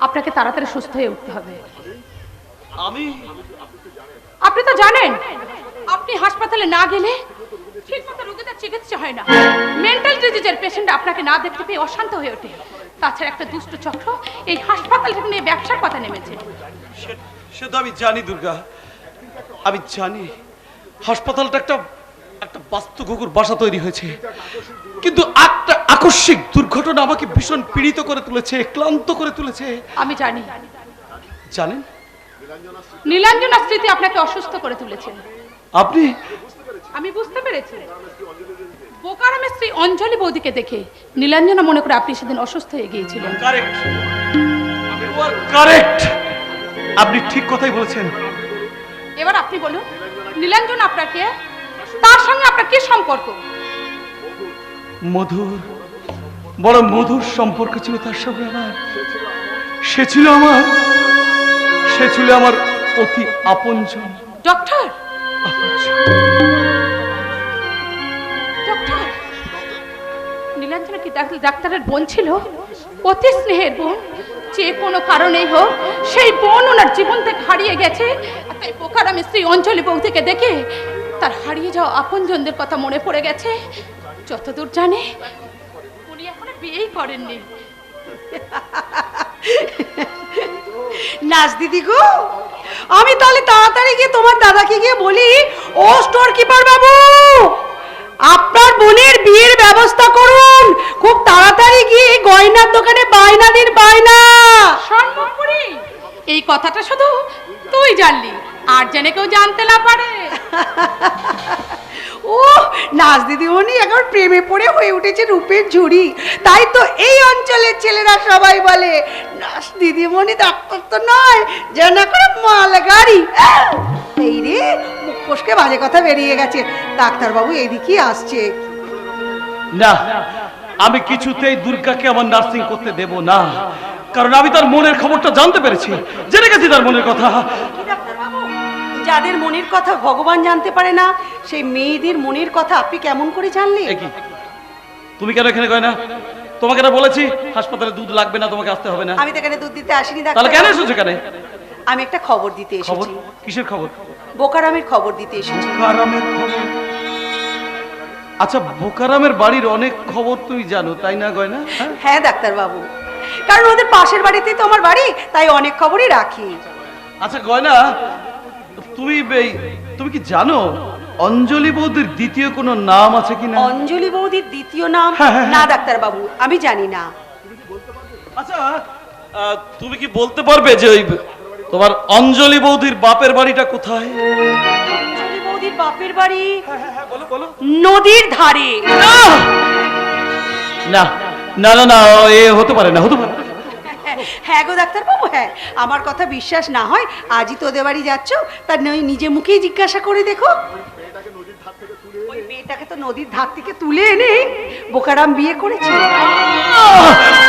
আপনাকে তাড়াতাড়ি সুস্থ হয়ে উঠতে হবে। আপনি তো জানেন, আপনি হাসপাতালে না গেলে ঠিকমতো রোগীদের চিকিৎসা হয় না। মেন্টাল ডিজিজের পেশেন্ট আপনাকে না দেখতে পেয়ে অশান্ত হয়ে ওঠে। তাছাড়া একটা দুষ্ট চক্র এই হাসপাতালটাকে নিয়ে ব্যবসার কথা নেমেছে। সে তো আমি জানি দুর্গা, আমি জানি হাসপাতালটা একটা বাস্তু কুকুর বাসা তৈরি হয়েছে, কিন্তু একটা আকস্মিক দুর্ঘটনা আমাকে ভীষণ পীড়িত করে তুলেছে, ক্লান্ত করে তুলেছে। আমি জানি, জানেন নীলাঞ্জনার স্মৃতি আপনাকে অসুস্থ করে তুলেছে। আপনি? আমি বুঝতে পেরেছি। বোকারামের স্ত্রী অঞ্জলি বৌদিকে দেখে নীলাঞ্জনা মনে করে আপনি সেদিন অসুস্থ হয়ে গিয়েছিলেন। কারেক্ট, কারেক্ট, আপনি ঠিক কথাই বলেছেন। এবার আপনি বলুন, নীলাঞ্জনা আপনাকে, তার সঙ্গে আপনার কি সম্পর্ক? মধুর, বড় মধুর সম্পর্ক ছিল তার সঙ্গে আমার। সে ছিল আমার অতি আপনজন। ডক্টর, আপনজন। ডক্টর, নীলাঞ্জনা কি ডাক্তারের বোন ছিল? অতি স্নেহের বোন। যে কোনো কারণেই হোক সেই বোন ওনার জীবন থেকে হারিয়ে গেছে। আর তাই পোকারাম স্ত্রী অঞ্জলি বৌদিকে দেখে তার হারিয়ে যাওয়া আপনজনদের কথা মনে পড়ে গেছে। যতদূর জানে উনি এখনো বিয়েই করেননি। নাচ দিদি গো, আমি তাহলে তাড়াতাড়ি গিয়ে তোমার দাদাকে গিয়ে বলি, ও স্টোর কিপার বাবু, আপনার বোনের বিয়ের ব্যবস্থা করুন, খুব তাড়াতাড়ি গিয়ে গয়নার দোকানে বায়না দিন, বায়না। সম্ভবপুরি, এই কথাটা শুধু তুই জানলি, আর জেনে কেউ জানতে না পারে। ও নাচ দিদিমণি এখন প্রেমে পড়ে হয়ে উঠেছে রূপের ঝুড়ি। তাই তো এই অঞ্চলের ছেলেরা সবাই বলে নাচ দিদিমণি ডাক্তার তো নয়, যেন করে মালগাড়ি। এই রে, মুখ ফসকে বাজে কথা বেরিয়ে গেছে। ডাক্তারবাবু এইদিকেই আসছে। না, আমি কিছুতেই দুর্গাকে আমার নার্সিং করতে দেব না, কারণ আমি তার মনের খবরটা জানতে পেরেছি, জেনে গেছি তার মনের কথা। ডাক্তারবাবু, যাদের মনের কথা ভগবান জানতে পারে না, সেই মেয়েদের মনের কথা আপনি কেমন করে জানলেন? এ কি, তুমি কেন এখানে গয়না? তোমাকে না বলেছি হাসপাতালে দুধ লাগবে না, তোমাকে আসতে হবে না। আমি তো এখানে দুধ দিতে আসিনি তাহলে ডাক্তার। কেন এসেছো এখানে? আমি একটা খবর দিতে খবর? এসেছি। কিসের খবর? বোকারামের খবর দিতে এসেছি। বোকারামের খবর? আচ্ছা, বোকারামের বাড়ির অনেক খবর তুমি জানো, তাই না গয়না? হ্যাঁ? হ্যাঁ ডাক্তারবাবু, কারণ ওদের পাশের বাড়িতেই তো আমার বাড়ি, তাই অনেক খবরই রাখি। আচ্ছা গয়না, তুমি কি জানো অঞ্জলি বৌদির দ্বিতীয় কোনো নাম আছে কিনা? অঞ্জলি বৌদির দ্বিতীয় নাম? হ্যাঁ, হ্যাঁ, না ডাক্তারবাবু, আমি জানি না। আচ্ছা, তুমি কি বলতে পারবে যে ওই তোমার অঞ্জলি বৌদির বাপের বাড়িটা কোথায়? অঞ্জলি বৌদির বাপের বাড়ি বলো বলো। নদীর ধারে। না না না না, এ হতে পারে না, হতে পারে না। হ্যাঁ গো ডাক্তারবাবু, হ্যাঁ, আমার কথা বিশ্বাস না হয় আজই তোদের বাড়ি যাচ্ছ, তার নিজে মুখেই জিজ্ঞাসা করে দেখো। ওই মেয়েটাকে তো নদীর ধার থেকে তুলে এনে বোকারাম বিয়ে করেছে।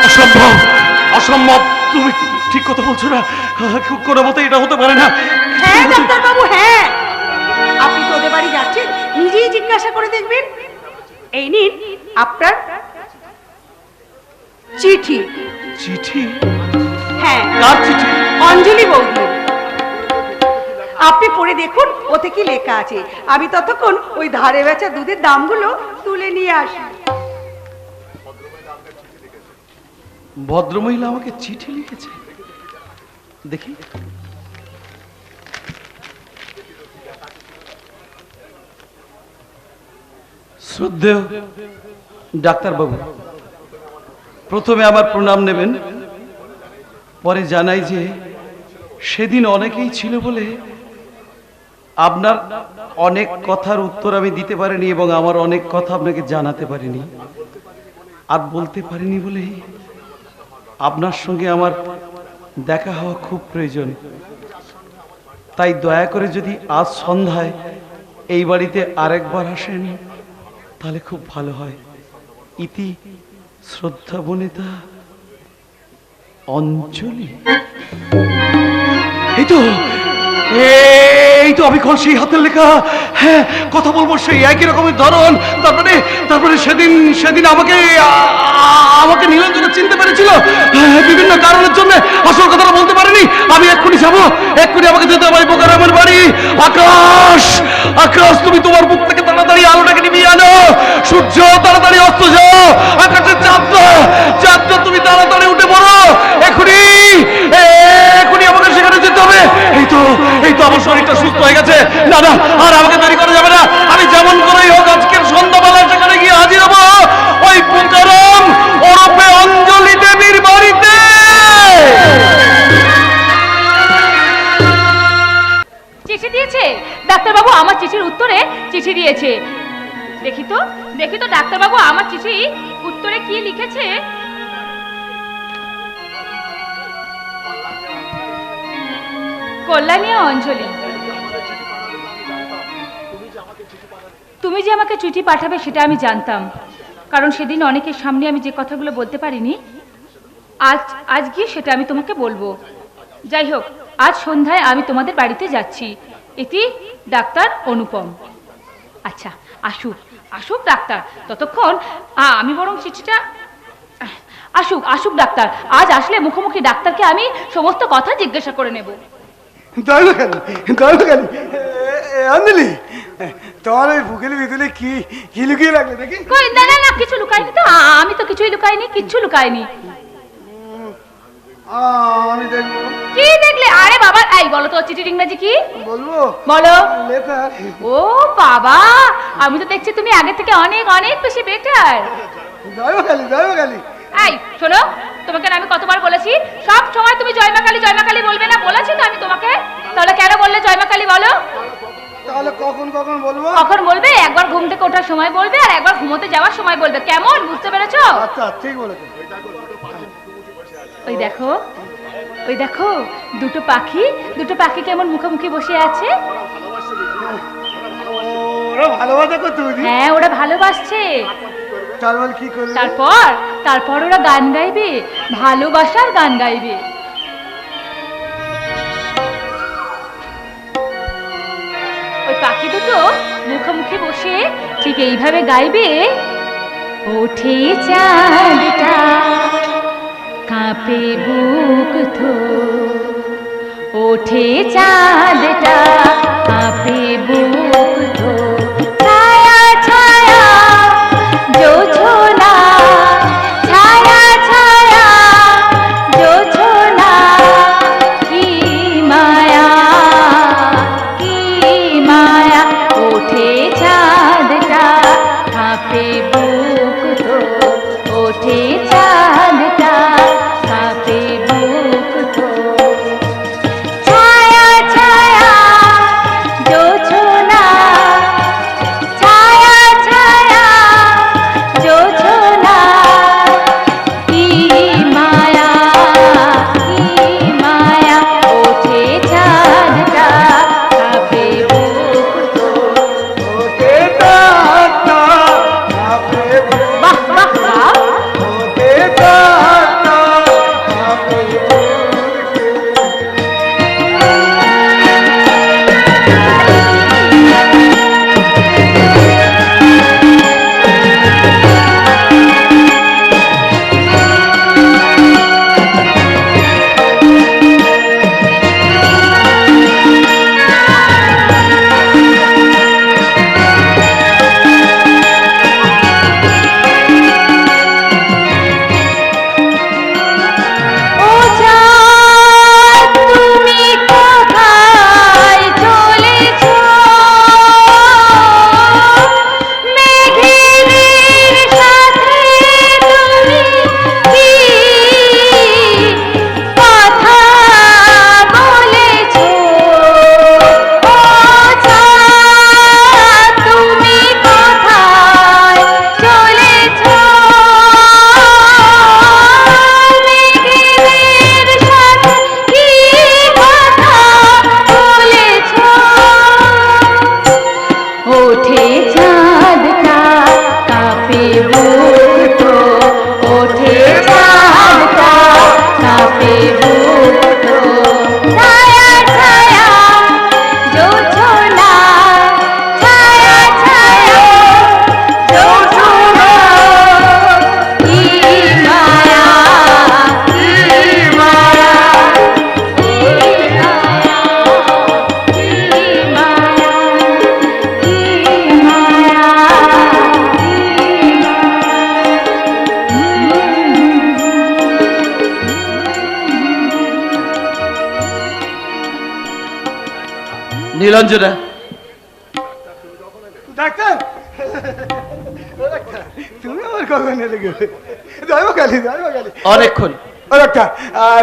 অসম্ভব, অসম্ভব, তুমি ঠিক কথা বলছো না, কোনো মতে এটা হতে পারে না। হ্যাঁ ডাক্তারবাবু, হ্যাঁ, আপনি তোদের বাড়ি যাচ্ছেন, নিজেই জিজ্ঞাসা করে দেখবেন। এই নিন আপনার চিঠি। চিঠি? হ্যাঁ, কার চিঠি? অঞ্জলি বৌদি। আপনি পড়ে দেখুন ওতে কি লেখা আছে। আমি ততক্ষণ ওই ধারে বেচা দুধের দামগুলো তুলে নিয়ে আসি। ভদ্রমহিলা আমাকে চিঠি লিখেছে, দেখি। শ্রদ্ধেয় ডাক্তারবাবু, প্রথমে আমার প্রণাম নেবেন, পরে জানাই যে সেদিন অনেকেই ছিল বলে আপনার অনেক কথার উত্তর আমি দিতে পারিনি এবং আমার অনেক কথা আপনাকে জানাতে পারিনি আর বলতে পারিনি বলেই আপনার সঙ্গে আমার দেখা হওয়া খুব প্রয়োজন। তাই দয়া করে যদি আজ সন্ধ্যায় এই বাড়িতে আরেকবার আসেন তাহলে খুব ভালো হয়। ইতি শ্রদ্ধা বনিতা অঞ্জলি। এই তো অবিকল সেই হাতের লেখা। হ্যাঁ, কথা বলবো সেই একই রকমের ধরন। তারপরে সেদিন আমাকে নীলাঞ্জনা চিনতে পেরেছিল বিভিন্ন কারণের জন্য, আসল কথাটা বলতে পারিনি। আমি এক্ষুনি যাবো, এক্ষুনি আমাকে যেতে হবে বোকারামের বাড়ি। আকাশ, আকাশ, তুমি তোমার বুক থেকে তাড়াতাড়ি আলোটাকে নিভিয়ে আনো। সূর্য তাড়াতাড়ি অস্ত যাও, আকাশের চাঁদটা তুমি তাড়াতাড়ি উঠে পড়ো। এক্ষুনি আমাকে সেখানে যেতে হবে। এই তো আমার শরীরটা সুস্থ হয়ে গেছে। না না, আর আমাকে দেরি করা যাবে না। আমি যেমন করেই হোক আজকের সন্ধ্যাবেলা সেখানে গিয়ে হাজির হবো, ওই বোকারাম ওরফে অঞ্জলি দেবীর বাড়িতে। চিঠি দিয়েছে ডাক্তারবাবু, আমার চিঠির উত্তরে চিঠি দিয়েছে। দেখি তো ডাক্তারবাবু আমার চিঠি উত্তরে কি লিখেছে। কল্যাণী অঞ্জলি, তুমি যে আমাকে চিঠি পাঠাবে সেটা আমি জানতাম, কারণ সেদিন অনেকের সামনে আমি যে কথাগুলো বলতে পারিনি, আজ গিয়ে সেটা আমি তোমাকে বলবো। যাই হোক, আজ সন্ধ্যায় আমি তোমাদের বাড়িতে যাচ্ছি। এটি ডাক্তার অনুপম। আচ্ছা, আসুক আসুক ডাক্তার, ততক্ষণ আমি বরং চিঠিটা আসুক ডাক্তার। আজ আসলে মুখোমুখি ডাক্তারকে আমি সমস্ত কথা জিজ্ঞাসা করে নেব। আন্দলি, তোমার ওই বুকের ভিতরে কি লুকিয়ে রাখলে দেখি? কই, না কিছু লুকাইনি তো, আমি তো কিছুই লুকাইনি, কিচ্ছু লুকাইনি। আমি দেখবো। কি দেখলে? আরে বাবা, এই বলো তো চিঠির ইংরেজি কি? বলবো? বলো। লেটার। ও বাবা, আমি তো দেখছি তুমি আগে থেকে অনেক অনেক বেশি বেটার। জয়মাকালী। এই শোনো, তোমাকে আমি কতবার বলেছি সব সময় তুমি জয়মাকালী বলবে না, বলেছি তো আমি তোমাকে। তাহলে কেন বললে জয়মাকালী বলো? তাহলে কখন বলবো? কখন বলবে? একবার ঘুম থেকে ওঠার সময় বলবে, আর একবার ঘুমোতে যাওয়ার সময় বলবে। কেমন, বুঝতে পেরেছো? আচ্ছা, ঠিক বলেছো। ওই দেখো দুটো পাখি কেমন মুখোমুখি বসে আছে। ওরা ভালোবাসা করতে বুঝি? হ্যাঁ, ওরা ভালোবাসছে। তারপর কি করবে? তারপর ওরা গান গাইবে, ভালোবাসার গান গাইবে। ওই পাখি দুটো মুখোমুখি বসে ঠিক এইভাবে গাইবে। ওঠে চাঁদটা, কাঁপে বুক থো, ওঠে চাঁদটা, কাঁপে বুক থো, ছায়া ছায়া জোছনা, ছায়া ছায়া জোছনা, কি মায়া কি মায়া, ওঠে চাঁদটা, কাঁপে বুক থো, ওঠে চাঁদটা, কাঁপে বুক থো, ছায়া ছায়া জোছনা, ছায়া ছায়া জোছনা, কি মায়া ওঠে চাঁদটা, কাঁপে বুক থো। বাহ বাহ বাহ, ও চাঁদ তুমি কোথায় চলেছো, মেঘেদের সাথে তুমি কি কথা বলেছো, ও চাঁদ তুমি কোথায় চলেছো, মেঘেদের সাথে কি কথা বলেছো, ওঠে চাঁদটা, কাঁপে বুক থো, ওঠে চাঁদটা, কাঁপে বুক থো, ছায়া ছায়া জোছনা, ছায়া ছায়া জোছনা, কি মায়া কি মায়া, কি মায়া কি মায়া, কি মায়া নীলাঞ্জনা, ডাক্তার, তুমি আমার কখন এলে গো? জয়মাকালী। অনেকক্ষণ। ও ডাক্তার,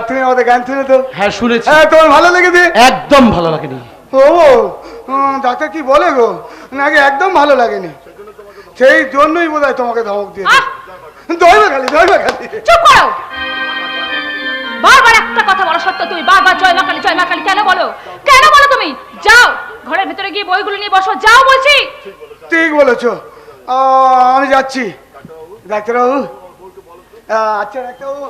তুমি আমাদের গান শুনে তো? হ্যাঁ, শুনেছি। হ্যাঁ, তোমার ভালো লেগেছে? একদম ভালো লাগেনি। ও ডাক্তার কি বলে গো? নাকি একদম ভালো লাগেনি? সেই জন্যই বোধহয় তোমাকে ধমক দিয়ে। জয়মাকালী। চুপ করো। বারবার একটা কথা বলা সত্ত্বেও তুমি বারবার জয়মাকালী কেন বলো? তুমি যাও, ঘরের ভিতরে গিয়ে বইগুলো নিয়ে বসো, যাও বলছি। ঠিক বলেছো, আমি যাচ্ছি। ডাক্তারবাবু, আচ্ছা ডাক্তারবাবু,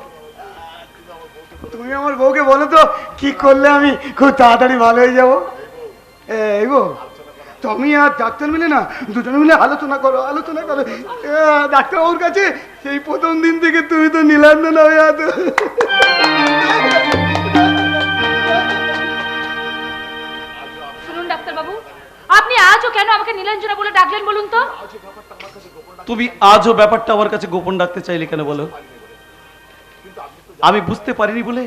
তুমি আমার বউকে বলো তো কি করলে আমি খুব তাড়াতাড়ি ভালো হয়ে যাবো। এই গো, তুমি আর ডাক্তার মিলে না, দুজনে মিলে আলোচনা করো, আলোচনা করো। ডাক্তারবাবুর কাছে সেই প্রথম দিন থেকে তুমি তো নীলাঞ্জনা হয়ে আছো। শুনুন ডাক্তারবাবু, আপনি আজও কেন আমাকে নীলাঞ্জনা বলে ডাকলেন বলুন তো? তুমি আজও ব্যাপারটা আমার কাছে গোপন রাখতে চাইলে কেন বলো? আমি বুঝতে পারিনি বলে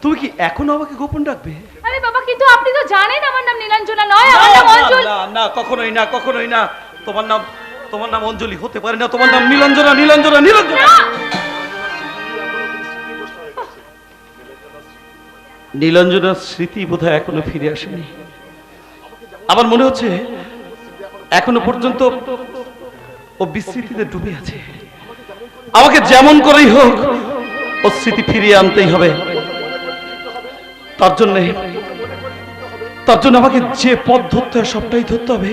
তুমি কি এখনো আমাকে গোপন রাখবে? আরে বাবা, কিন্তু আপনি তো জানেন আমার নাম নীলাঞ্জনা নয়, আমার নাম অঞ্জলি। না না, কখনোই না, কখনোই না। তোমার নাম অঞ্জলি হতে পারে না, তোমার নাম নীলাঞ্জনা, নীলাঞ্জনা, নীলাঞ্জনা। নীলাঞ্জনার স্মৃতি বোধহয় এখনো ফিরে আসেনি। আমার মনে হচ্ছে এখনো পর্যন্ত ও বিস্মৃতিতে ডুবে আছে। আমাকে যেমন করেই হোক ও স্মৃতি ফিরিয়ে আনতেই হবে। তার জন্য আমাকে যে পথ ধরতে হয় সবটাই ধরতে হবে।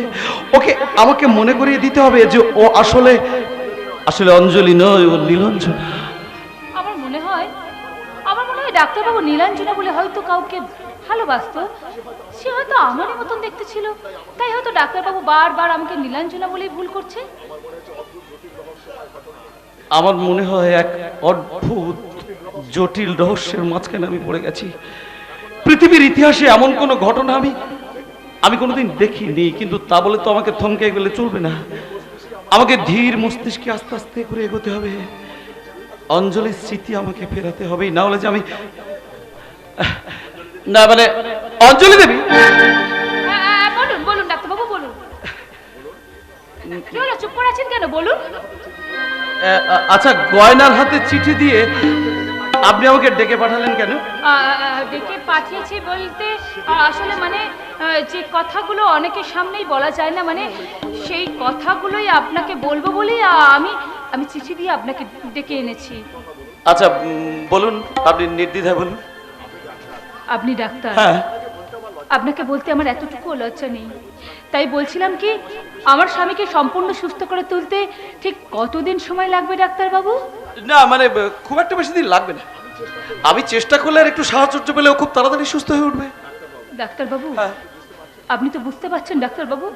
আমাকে মনে করিয়ে দিতে হবে যে ও আসলে অঞ্জলি নয়, ও নীলাঞ্জনা। আমার মনে হয় ডাক্তারবাবু নীলাঞ্জনা বলে হয়তো কাউকে ভালোবাসতো। সে হয়তো আমারই মতন দেখতে ছিল, তাই হয়তো ডাক্তারবাবু বারবার আমাকে নীলাঞ্জনা বলেই ভুল করছে। আমার মনে হয় এক অদ্ভুত জটিল রহস্যের মাঝখানে আমি পড়ে গেছি। পৃথিবীর ইতিহাসে এমন কোনো ঘটনা আমি কোনোদিন দেখিনি, কিন্তু তা বলে তো আমাকে থমকে গেলে চলবে না। আমাকে ধীর মস্তিষ্কে আস্তে আস্তে করে এগোতে হবে। অঞ্জলির স্মৃতি আমাকে ফেরাতে হবে, না হলে যে আমি না মানে অঞ্জলি দেবী। বলুন বলুন ডাক্তারবাবু, বলুন। কি হলো, চুপ করে আছেন কেন, বলুন। আচ্ছা, গয়নার হাতে চিঠি দিয়ে আপনি আমাকে ডেকে পাঠালেন কেন? ডেকে পাঠিয়েছি বলতে আসলে মানে যে কথাগুলো অনেকের সামনেই বলা যায় না, মানে সেই কথাগুলোই আপনাকে বলবো বলেই আমি চিঠি দিয়ে আপনাকে ডেকে এনেছি। আচ্ছা বলুন, আপনি নির্দ্বিধায় বলুন। আপনি ডাক্তার, হ্যাঁ। আপনাকে বলতে আমার এতটুকু লজ্জা নেই। তাই বলছিলাম কি, আমার স্বামীকে সম্পূর্ণ সুস্থ করে তুলতে ঠিক কতদিন সময় লাগবে ডাক্তারবাবু? না মানে খুব একটা বেশি দিন লাগবে না। আমি চেষ্টা করলে আর একটু সাহায্য পেলেও খুব তাড়াতাড়ি সুস্থ হয়ে উঠবে। ডাক্তারবাবু, হ্যাঁ। আপনি তো বুঝতে পারছেন ডাক্তারবাবু,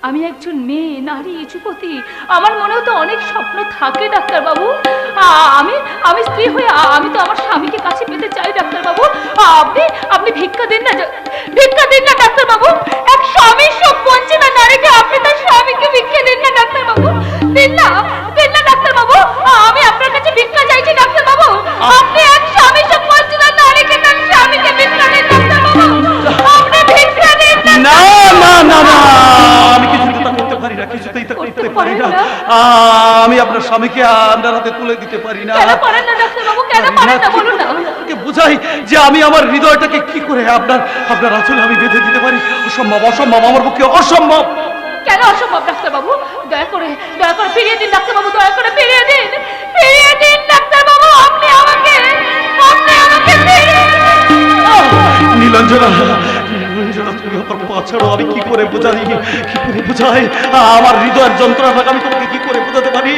আমি একজন মেয়ে, নারী, যুবতী। আমার মনেও তো অনেক স্বপ্ন থাকে ডাক্তারবাবু। আমি স্ত্রী হয়ে আমি তো আমার স্বামীকে কাছে পেতে চাই ডাক্তারবাবু। আপনি ভিক্ষা দিন না, ভিক্ষা দিন না ডাক্তারবাবু। এক স্বামীর সুখ বঞ্চিতা নারীকে আপনি তার স্বামীকে ভিক্ষা দিন না ডাক্তারবাবু, দিন না, দিন না ডাক্তারবাবু। আমি আপনার কাছে ভিক্ষা চাইছি ডাক্তারবাবু। আপনি এক স্বামীর সুখ বঞ্চিতা নারীকে তার স্বামীকে ভিক্ষা দিন ডাক্তারবাবু, আপনি ভিক্ষা দিন। না না না না, আমি কিছুতেই তা করতে পারি না, কিছুতেই তা করতে পারি না। আমি আপনার স্বামীকে আপনার হাতে তুলে দিতে পারি না। কেন পারেন না ডাক্তারবাবু, কেন পারেন না বলুন না। আপনাকে বুঝাই যে আমি আমার হৃদয়টাকে কি করে আপনার আঁচলে আমি বেঁধে দিতে পারি। অসম্ভব, অসম্ভব, আমার পক্ষে অসম্ভব। কেন অসম্ভব ডাক্তারবাবু? দয়া করে ফিরিয়ে দিন ডাক্তারবাবু, দয়া করে ফিরিয়ে দিন, ফিরিয়ে দিন ডাক্তারবাবু। আপনি আমাকে ফিরিয়ে দিন। নীলাঞ্জনা, তুমি আমার পা ছাড়ো। আমি কি করে বোঝাই, আমার হৃদয়ের যন্ত্রণাটাকে আমি তোমাকে কি করে বোঝাতে পারি?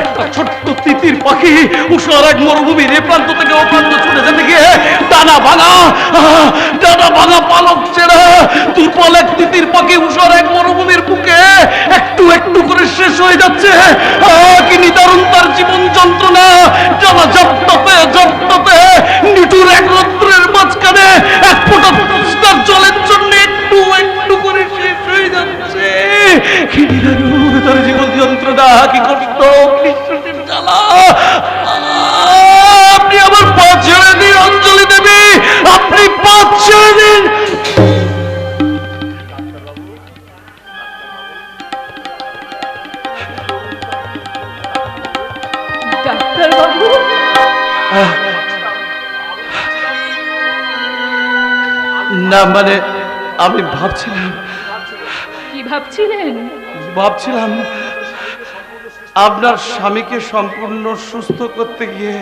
একটা ছোট্ট তিতির পাখি উষার এক মরুভূমির এ প্রান্ত থেকে ও প্রান্ত ছুটে যেতে গিয়ে ডানা ভাঙা পালক ছেড়ে দুর্বল এক তিতির পাখি উষার এক মরুভূমির বুকে একটু একটু করে শেষ হয়ে যাচ্ছে। কি নিদারুণ তার জীবন যন্ত্রণা! জ্বালা জপটাতে নিঠুর এক রৌদ্রের মাঝখানে এক ফোঁটা তুষার জলের জন্য একটু একটু করে শেষ হয়ে যাচ্ছে। কি নিদারুণ তার জীবন যন্ত্রণা, কি কষ্ট, নিঃশ্বাসের জ্বালা! আপনি আমার পা ছেড়ে দিন অঞ্জলি দেবী, আপনি পা ছেড়ে দিন। ডাক্তারবাবু, না মানে আমি ভাবছিলাম কি ভাবছিলেন? আপনার স্বামীকে সম্পূর্ণ সুস্থ করতে গিয়ে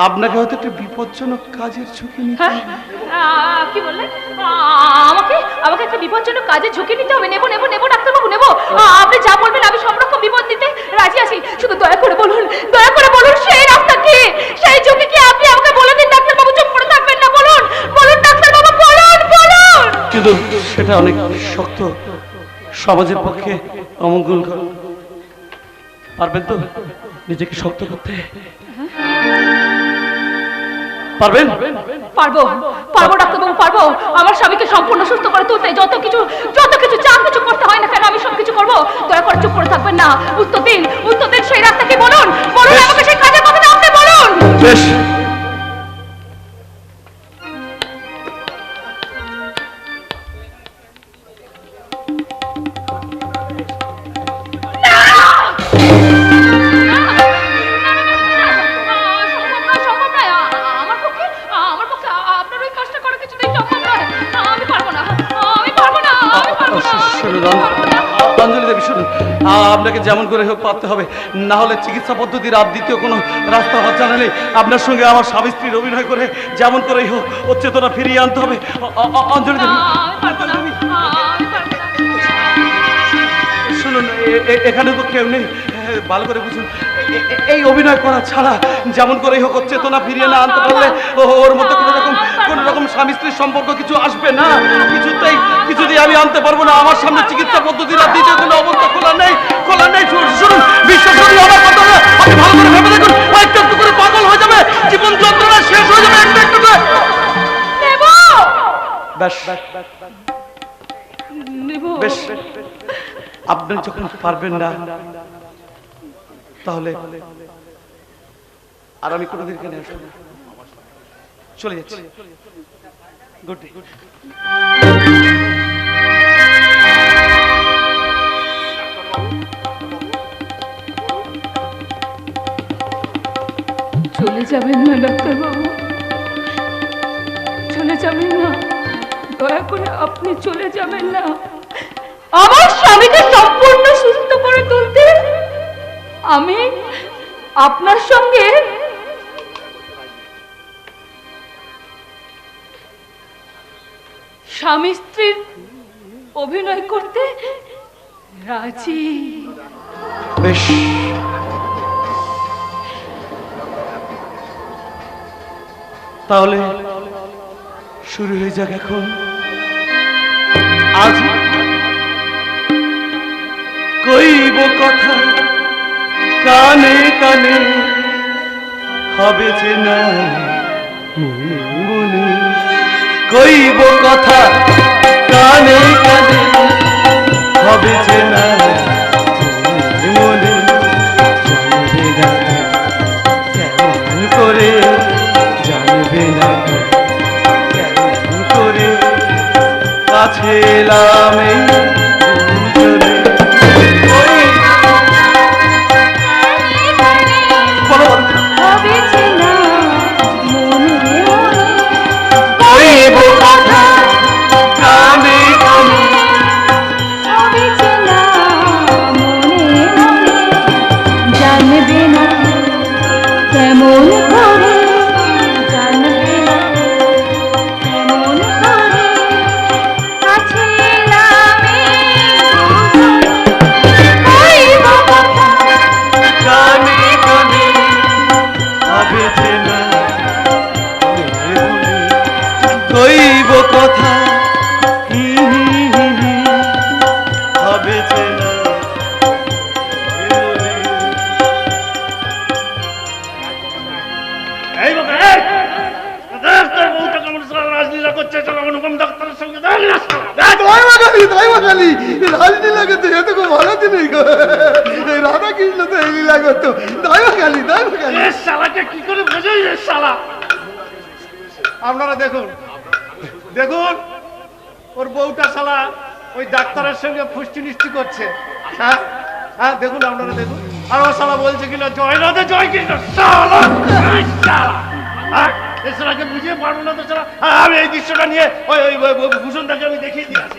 আপনাকে হয়তো একটা বিপজ্জনক কাজের ঝুঁকি নিতে হ্যাঁ, কি বললেন? আমাকে একটা বিপজ্জনক কাজে ঝুঁকি নিতে হবে? নেব ডাক্তারবাবু, নেব। আপনি যা বলবেন আমি সব রকম বিপদ নিতে রাজি আছি, শুধু দয়া করে বলুন, দয়া করে বলুন সেই রাস্তা কি, সেই ঝুঁকি কি আপনি আমাকে বলে দিন। ডাক্তার বাবু চুপ করে থাকবেন না, বলুন বলুন ডাক্তার বাবু, বলুন বলুন। কিন্তু সেটা অনেক শক্ত, সমাজের পক্ষে অমঙ্গল। পারবেন তো নিজেকে শক্ত করতে? পারবেন? পারবো পারবো ডাক্তারবাবু, পারবো। আমার স্বামীকে সম্পূর্ণ সুস্থ করে তুলতে যত কিছু যা কিছু করতে হয় না কেন আমি সব কিছু করবো। দয়া করে চুপ করে থাকবেন না, উত্তর দিন সেই রাস্তা কি, বলুন বলুন আমাকে সেই কাজের কথা আপনি বলুন। বেশ, সম্ভব নয়, আমার পক্ষে আপনার ওই কাজটা করা কিছুতেই সম্ভব নয়। আমি পারবো না, আমি পারবো না, আমি পারবো না, শুনুন আমি পারবো না। অঞ্জলি দেবী, শুনুন, আপনাকে যেমন করে হোক পারতে হবে, না হলে চিকিৎসা পদ্ধতির আর দ্বিতীয় কোনো রাস্তা আমার জানা নেই। আপনার সঙ্গে আমার স্বামী স্ত্রীর অভিনয় করে যেমন করেই হোক ওর চেতনা ফিরিয়ে আনতে হবে। অঞ্জলি দেবী, আমি পারবো না, আমি পারবো না। শুনুন, এখানে তো কেউ নেই, ভালো করে বুঝুন। এই অভিনয় করা ছাড়া যেমন করেই হোক ওর চেতনা ফিরিয়ে না আনতে পারলে ওর মধ্যে কোনো রকম স্বামী স্ত্রীর সম্পর্ক কিছু আসবে না, কিছুতেই আমি আনতে পারবো না। আমার সামনে চিকিৎসা পদ্ধতির আর দ্বিতীয় কোনো অবস্থা খোলা নেই। শুনুন, বিশ্বাস করুন আমার কথা, আপনি ভালো করে ভেবে দেখুন, ও একটু একটু করে পাগল হয়ে যাবে, জীবন যন্ত্রণা শেষ হয়ে যাবে একটু একটু করে। ব্যাস বেশ, আপনি যখন পারবেন না তাহলে আর আমি কোনোদিন এখানে আসবো না, চলে যাচ্ছি। Good day. চলে যাবেন না ডাক্তারবাবু, চলে যাবেন না, দয়া করে আপনি চলে যাবেন না। আমার স্বামীকে সম্পূর্ণ সুস্থ করে তুলতে আমি আপনার সঙ্গে স্বামী স্ত্রীর অভিনয় করতে রাজি। বেশ, তাহলে শুরু হয়ে যাক এখন। আজ কইব কথা কানে কানে, হবে যে না মনে মনে। কইব কথা কানে কানে, হবে যে না মনে মনে। জানবে না কেমন করে, জানবে না কেমন করে, কাছে এলাম এই দুজনে। কইব কথা কানে কানে, জানবে না কেমন করে, জানবে না কেমন করে, কাছে এলাম কইব কথা কানে কানে, হবে যে না মনে মনে। কইব কথা হবে যে না মনে মনে। এই বাবা, এই! ডাক্তার বউটা কেমন সারা রাজলীলা করছে, চলো অনুপম ডাক্তারের সঙ্গে দেখ না শালা। রাজলীলা করতে এত খুব ভালো জিনিস গো। এই রাধা কৃষ্ণ তো এই লীলা করতো, দয়াখালি। এ শালাকে কি করে বোঝাই রে শালা? আপনারা দেখুন ওর বউটা শালা ওই ডাক্তারের সঙ্গে ফুষ্টি নিষ্টি করছে। হ্যাঁ হ্যাঁ, দেখুন আপনারা দেখুন। আর ও শালা বলছে কিনা জয় রাধে জয় কৃষ্ণ। শালা এই শালা, হ্যাঁ, এ শালাকে বুঝিয়ে পারবো না তো শালা। হ্যাঁ, আমি এই দৃশ্যটা নিয়ে ওই ভূষণটাকে আমি দেখিয়ে দিয়ে আসি।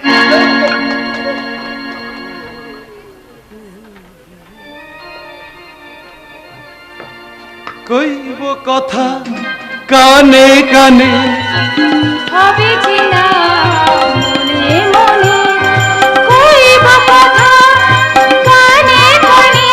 কইব কথা কানে কানে, হবে যে না মনে মনে। কইব কথা কানে কানে,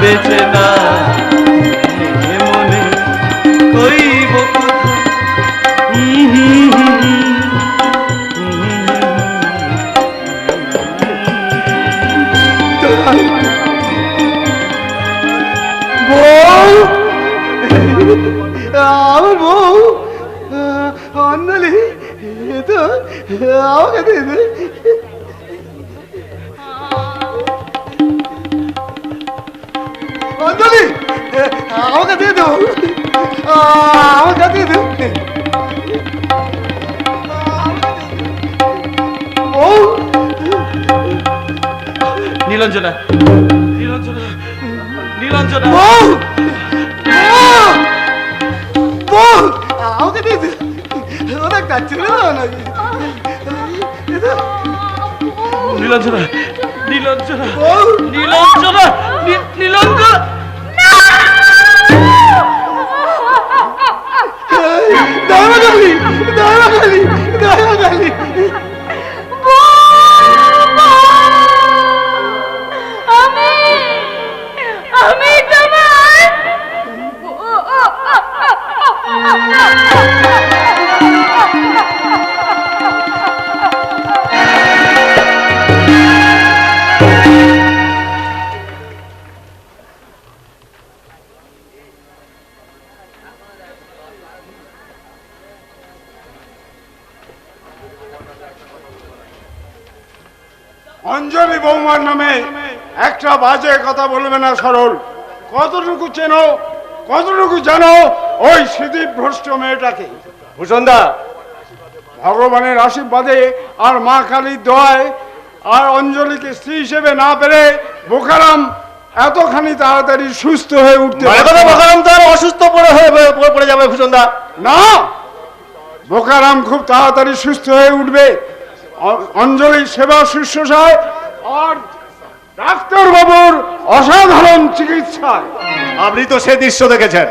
বেঁচে না এ মনে কইব আমার বউ অঞ্জলি তো আমাকে দিয়ে দে। অঞ্জলি আমাকে দিয়ে দেবো, আমাকে দিয়ে দেবো। বউ নীলাঞ্জনা, নীলাঞ্জনা, নীলাঞ্জনা, বউ বউ আমাকে দিয়ে দে। ওটা কাটছিল নাকি? নীলাঞ্জনা, নীলাঞ্জনা, বউ নীলাঞ্জনা, নীলাঞ্জনা। দয়াকালী, দয়াকালী, দয়াকালী। আমি তোমার অঞ্জলি বৌমার নামে একটা বাজে কথা বলবে না সরল। কতটুকু চেনো, কতটুকু জানো ওই স্মৃতিভ্রষ্ট মেয়েটাকে? ভূষণদা, ভগবানের আশীর্বাদে আর মা কালীর দয়ায় আর অঞ্জলিকে স্ত্রী হিসেবে না পেরে বোকারাম এতখানি তাড়াতাড়ি সুস্থ হয়ে উঠতে বোকারাম তো আর অসুস্থ পড়ে যাবে ভূষণদা। না, বোকারাম খুব তাড়াতাড়ি সুস্থ হয়ে উঠবে। অঞ্জলির সেবা শুশ্রূষায় আর ডাক্তার বাবুর অসাধারণ চিকিৎসায়। আপনি তো সেই দৃশ্য দেখেছেন,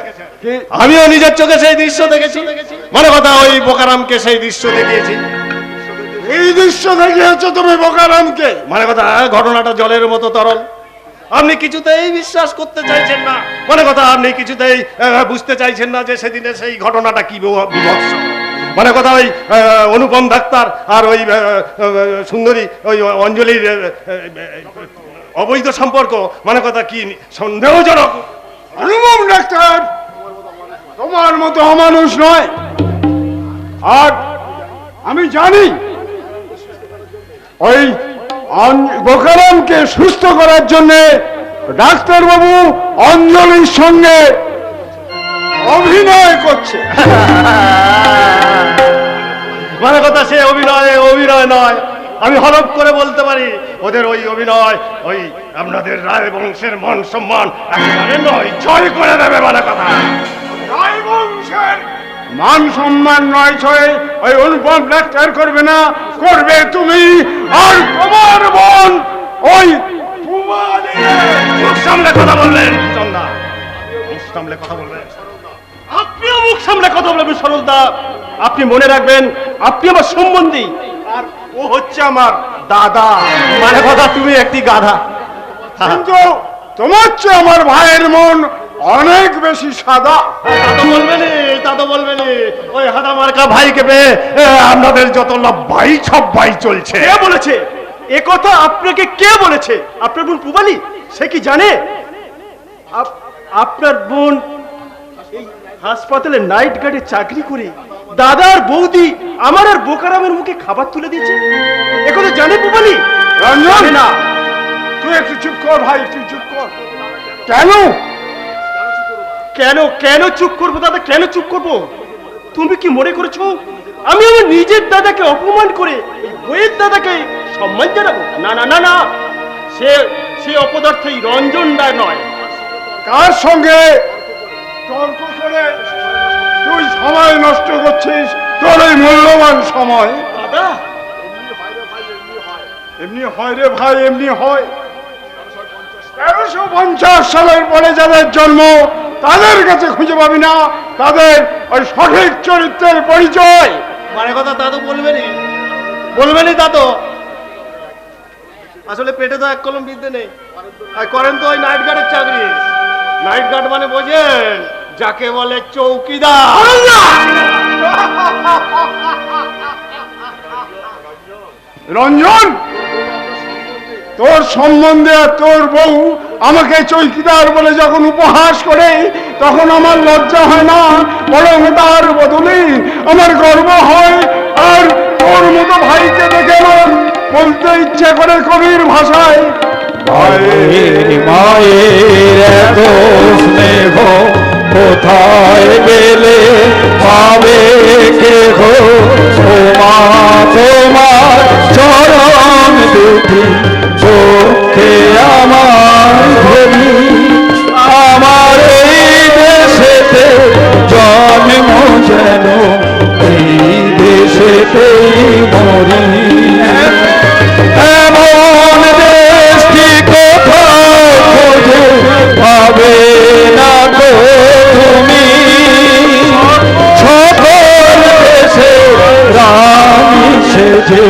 আমিও নিজের চোখে সেই দৃশ্য দেখেছি। মনে কথা ওই বোকারামকে সেই দৃশ্য দেখিয়েছি। এই দৃশ্য দেখিয়েছো তুমি বোকারামকে? মানে কথা ঘটনাটা জলের মতো তরল, আপনি কিছুতেই বিশ্বাস করতে চাইছেন না। মানে কথা আপনি কিছুতেই বুঝতে চাইছেন না যে সেদিনের সেই ঘটনাটা কি বিভৎস। মানে কথা ওই অনুপম ডাক্তার আর ওই সুন্দরী ওই অঞ্জলির অবৈধ সম্পর্ক, মানে কথা কি সন্দেহজনক। অনুপম ডাক্তার তোমার মতো অমানুষ নয়। আর আমি জানি ওই বোকারামকে সুস্থ করার জন্য ডাক্তারবাবু অঞ্জলির সঙ্গে অভিনয় করছে। মানে কথা সে অভিনয় নয়, আমি হলফ করে বলতে পারি ওদের ওই অভিনয় ওই আপনাদের রায় বংশের মান সম্মান একেবারে নয় জয় করে দেবে। মানে কথা রায় বংশের মান সম্মান নয় ছয় ওই অনুপম ডাক্তার করবে না, করবে তুমি আর তোমার বোন ওই পুবালি। মুখ সামলে কথা বলবেন চন্দা, মুখ সামলে কথা বলবেন। আপনিও মুখ সামলে কথা বলবেন সরলদা। আপনি মনে রাখবেন আপনি আমার সম্বন্ধী আর ও হচ্ছে আমার দাদা। মানে কথা তুমি একটি গাধা। কিন্তু তোমার চেয়ে আমার ভাইয়ের মন অনেক বেশি সাদা। তা তো বলবেন ওই হাদা মার্কা ভাইকে পেয়ে আপনাদের যত লব্বাই ছব্বাই চলছে। কে বলেছে এ কথা? আপনাকে কে বলেছে? আপনার বোন পুবালি সে কি জানে আপনার বোন এই হাসপাতালে নাইট গার্ডে চাকরি করে দাদার বৌদি আমার আর বোকারামের মুখে খাবার তুলে দিয়েছে? এ কথা জানে পুবালি? রঞ্জন না, তুই একটু চুপ কর ভাই, তুই চুপ কর। কেন কেন কেন চুপ করবো দাদা? কেন চুপ করবো? তুমি কি মনে করেছো আমি আমার নিজের দাদাকে অপমান করে এই বইয়ের দাদাকে সম্মান জানাবো? না না না না, সে অপদার্থই রঞ্জন রায় নয়। কার সঙ্গে তর্ক করে তুই সময় নষ্ট করছিস? তোর এই মূল্যবান সময়। দাদা এমনি হয় রে ভাই, এমনি হয়। 1350 সালের পরে যাদের জন্ম তাদের কাছে খুঁজে পাবি না তাদের ওই সঠিক চরিত্রের পরিচয়। মানে কথা তা তো বলবেনই দাদু। আসলে পেটে তো এক কলম বিদ্যে নেই। আর করেন তো ওই নাইট গার্ডের চাকরি। নাইট গার্ড মানে বোঝেন, যাকে বলে চৌকিদার। রঞ্জন, তোর সম্বন্ধে আর তোর বউ আমাকে চৌকিদার বলে যখন উপহাস করে, তখন আমার লজ্জা হয় না, বরং তার বদলে আমার গর্ব হয়। আর তোর মতো ভাইকে দেখে আমার বলতে ইচ্ছে করে কবির ভাষায়, মায়ের মায়ের এত স্নেহ কোথায় গেলে পাবে কেহ, ও মা তোমার চরণ দুটি চোখে আমার ধরি, আমার এই দেশেতে জন্ম যেন এই দেশেতেই মরি। এমন দেশটি কোথাও খোঁজে পাবে না গো তুমি, সকল দেশে রানী সেজে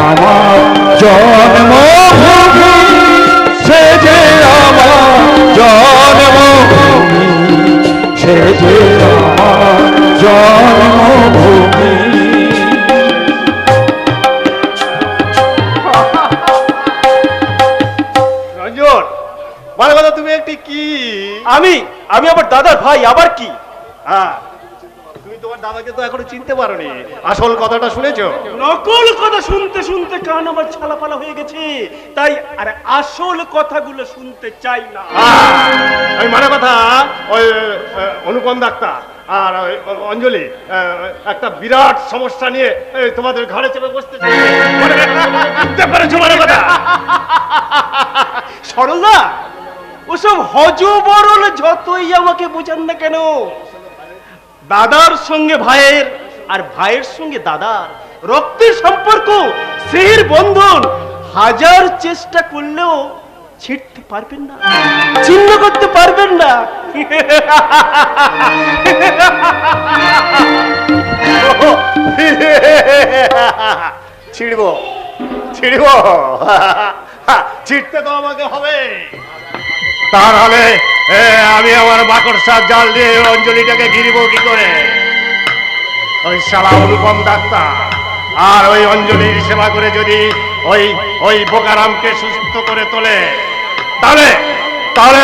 আমার জন্মভূমি, সেজে আমার জন্মভূমি, সেজে আমার জন্মভূমি। রঞ্জন, মানে কথা তুমি একটি কি? আমি আবার দাদার ভাই, আবার কি? হ্যাঁ, তুমি তোমার দাদাকে তো এখনো চিনতে পারোনি। আসল কথাটা শুনেছো? নকল কথা শুনতে শুনতে কান আমার ছালাপালা হয়ে গেছে, তাই আর আসল কথাগুলো শুনতে চাই না। আমি মানে কথা, ওই অনুপম ডাক্তার আর ওই অঞ্জলি একটা বিরাট সমস্যা নিয়ে তোমাদের ঘরে চেপে বসতে পেরেছো মানে কথা? সরলা, ওসব হজবরল যতই আমাকে বোঝান না কেন, দাদার সঙ্গে ভাইয়ের আর ভাইয়ের সঙ্গে দাদার রক্তের সম্পর্ক, স্নেহের বন্ধন হাজার চেষ্টা করলেও ছিঁড়তে পারবেন না, ছিন্ন করতে পারবেন না। ছিড়ব ছিড়ব, ছিড়তে তো আমাকে হবে। তাহলে আমি আমার মাকড়সার জাল দিয়ে অঞ্জলিটাকে ঘিরিব কি করে? ওই শালা অনুপম ডাক্তার আর ওই অঞ্জলির সেবা করে যদি ওই ওই বোকারামকে সুস্থ করে তোলে, তাহলে তাহলে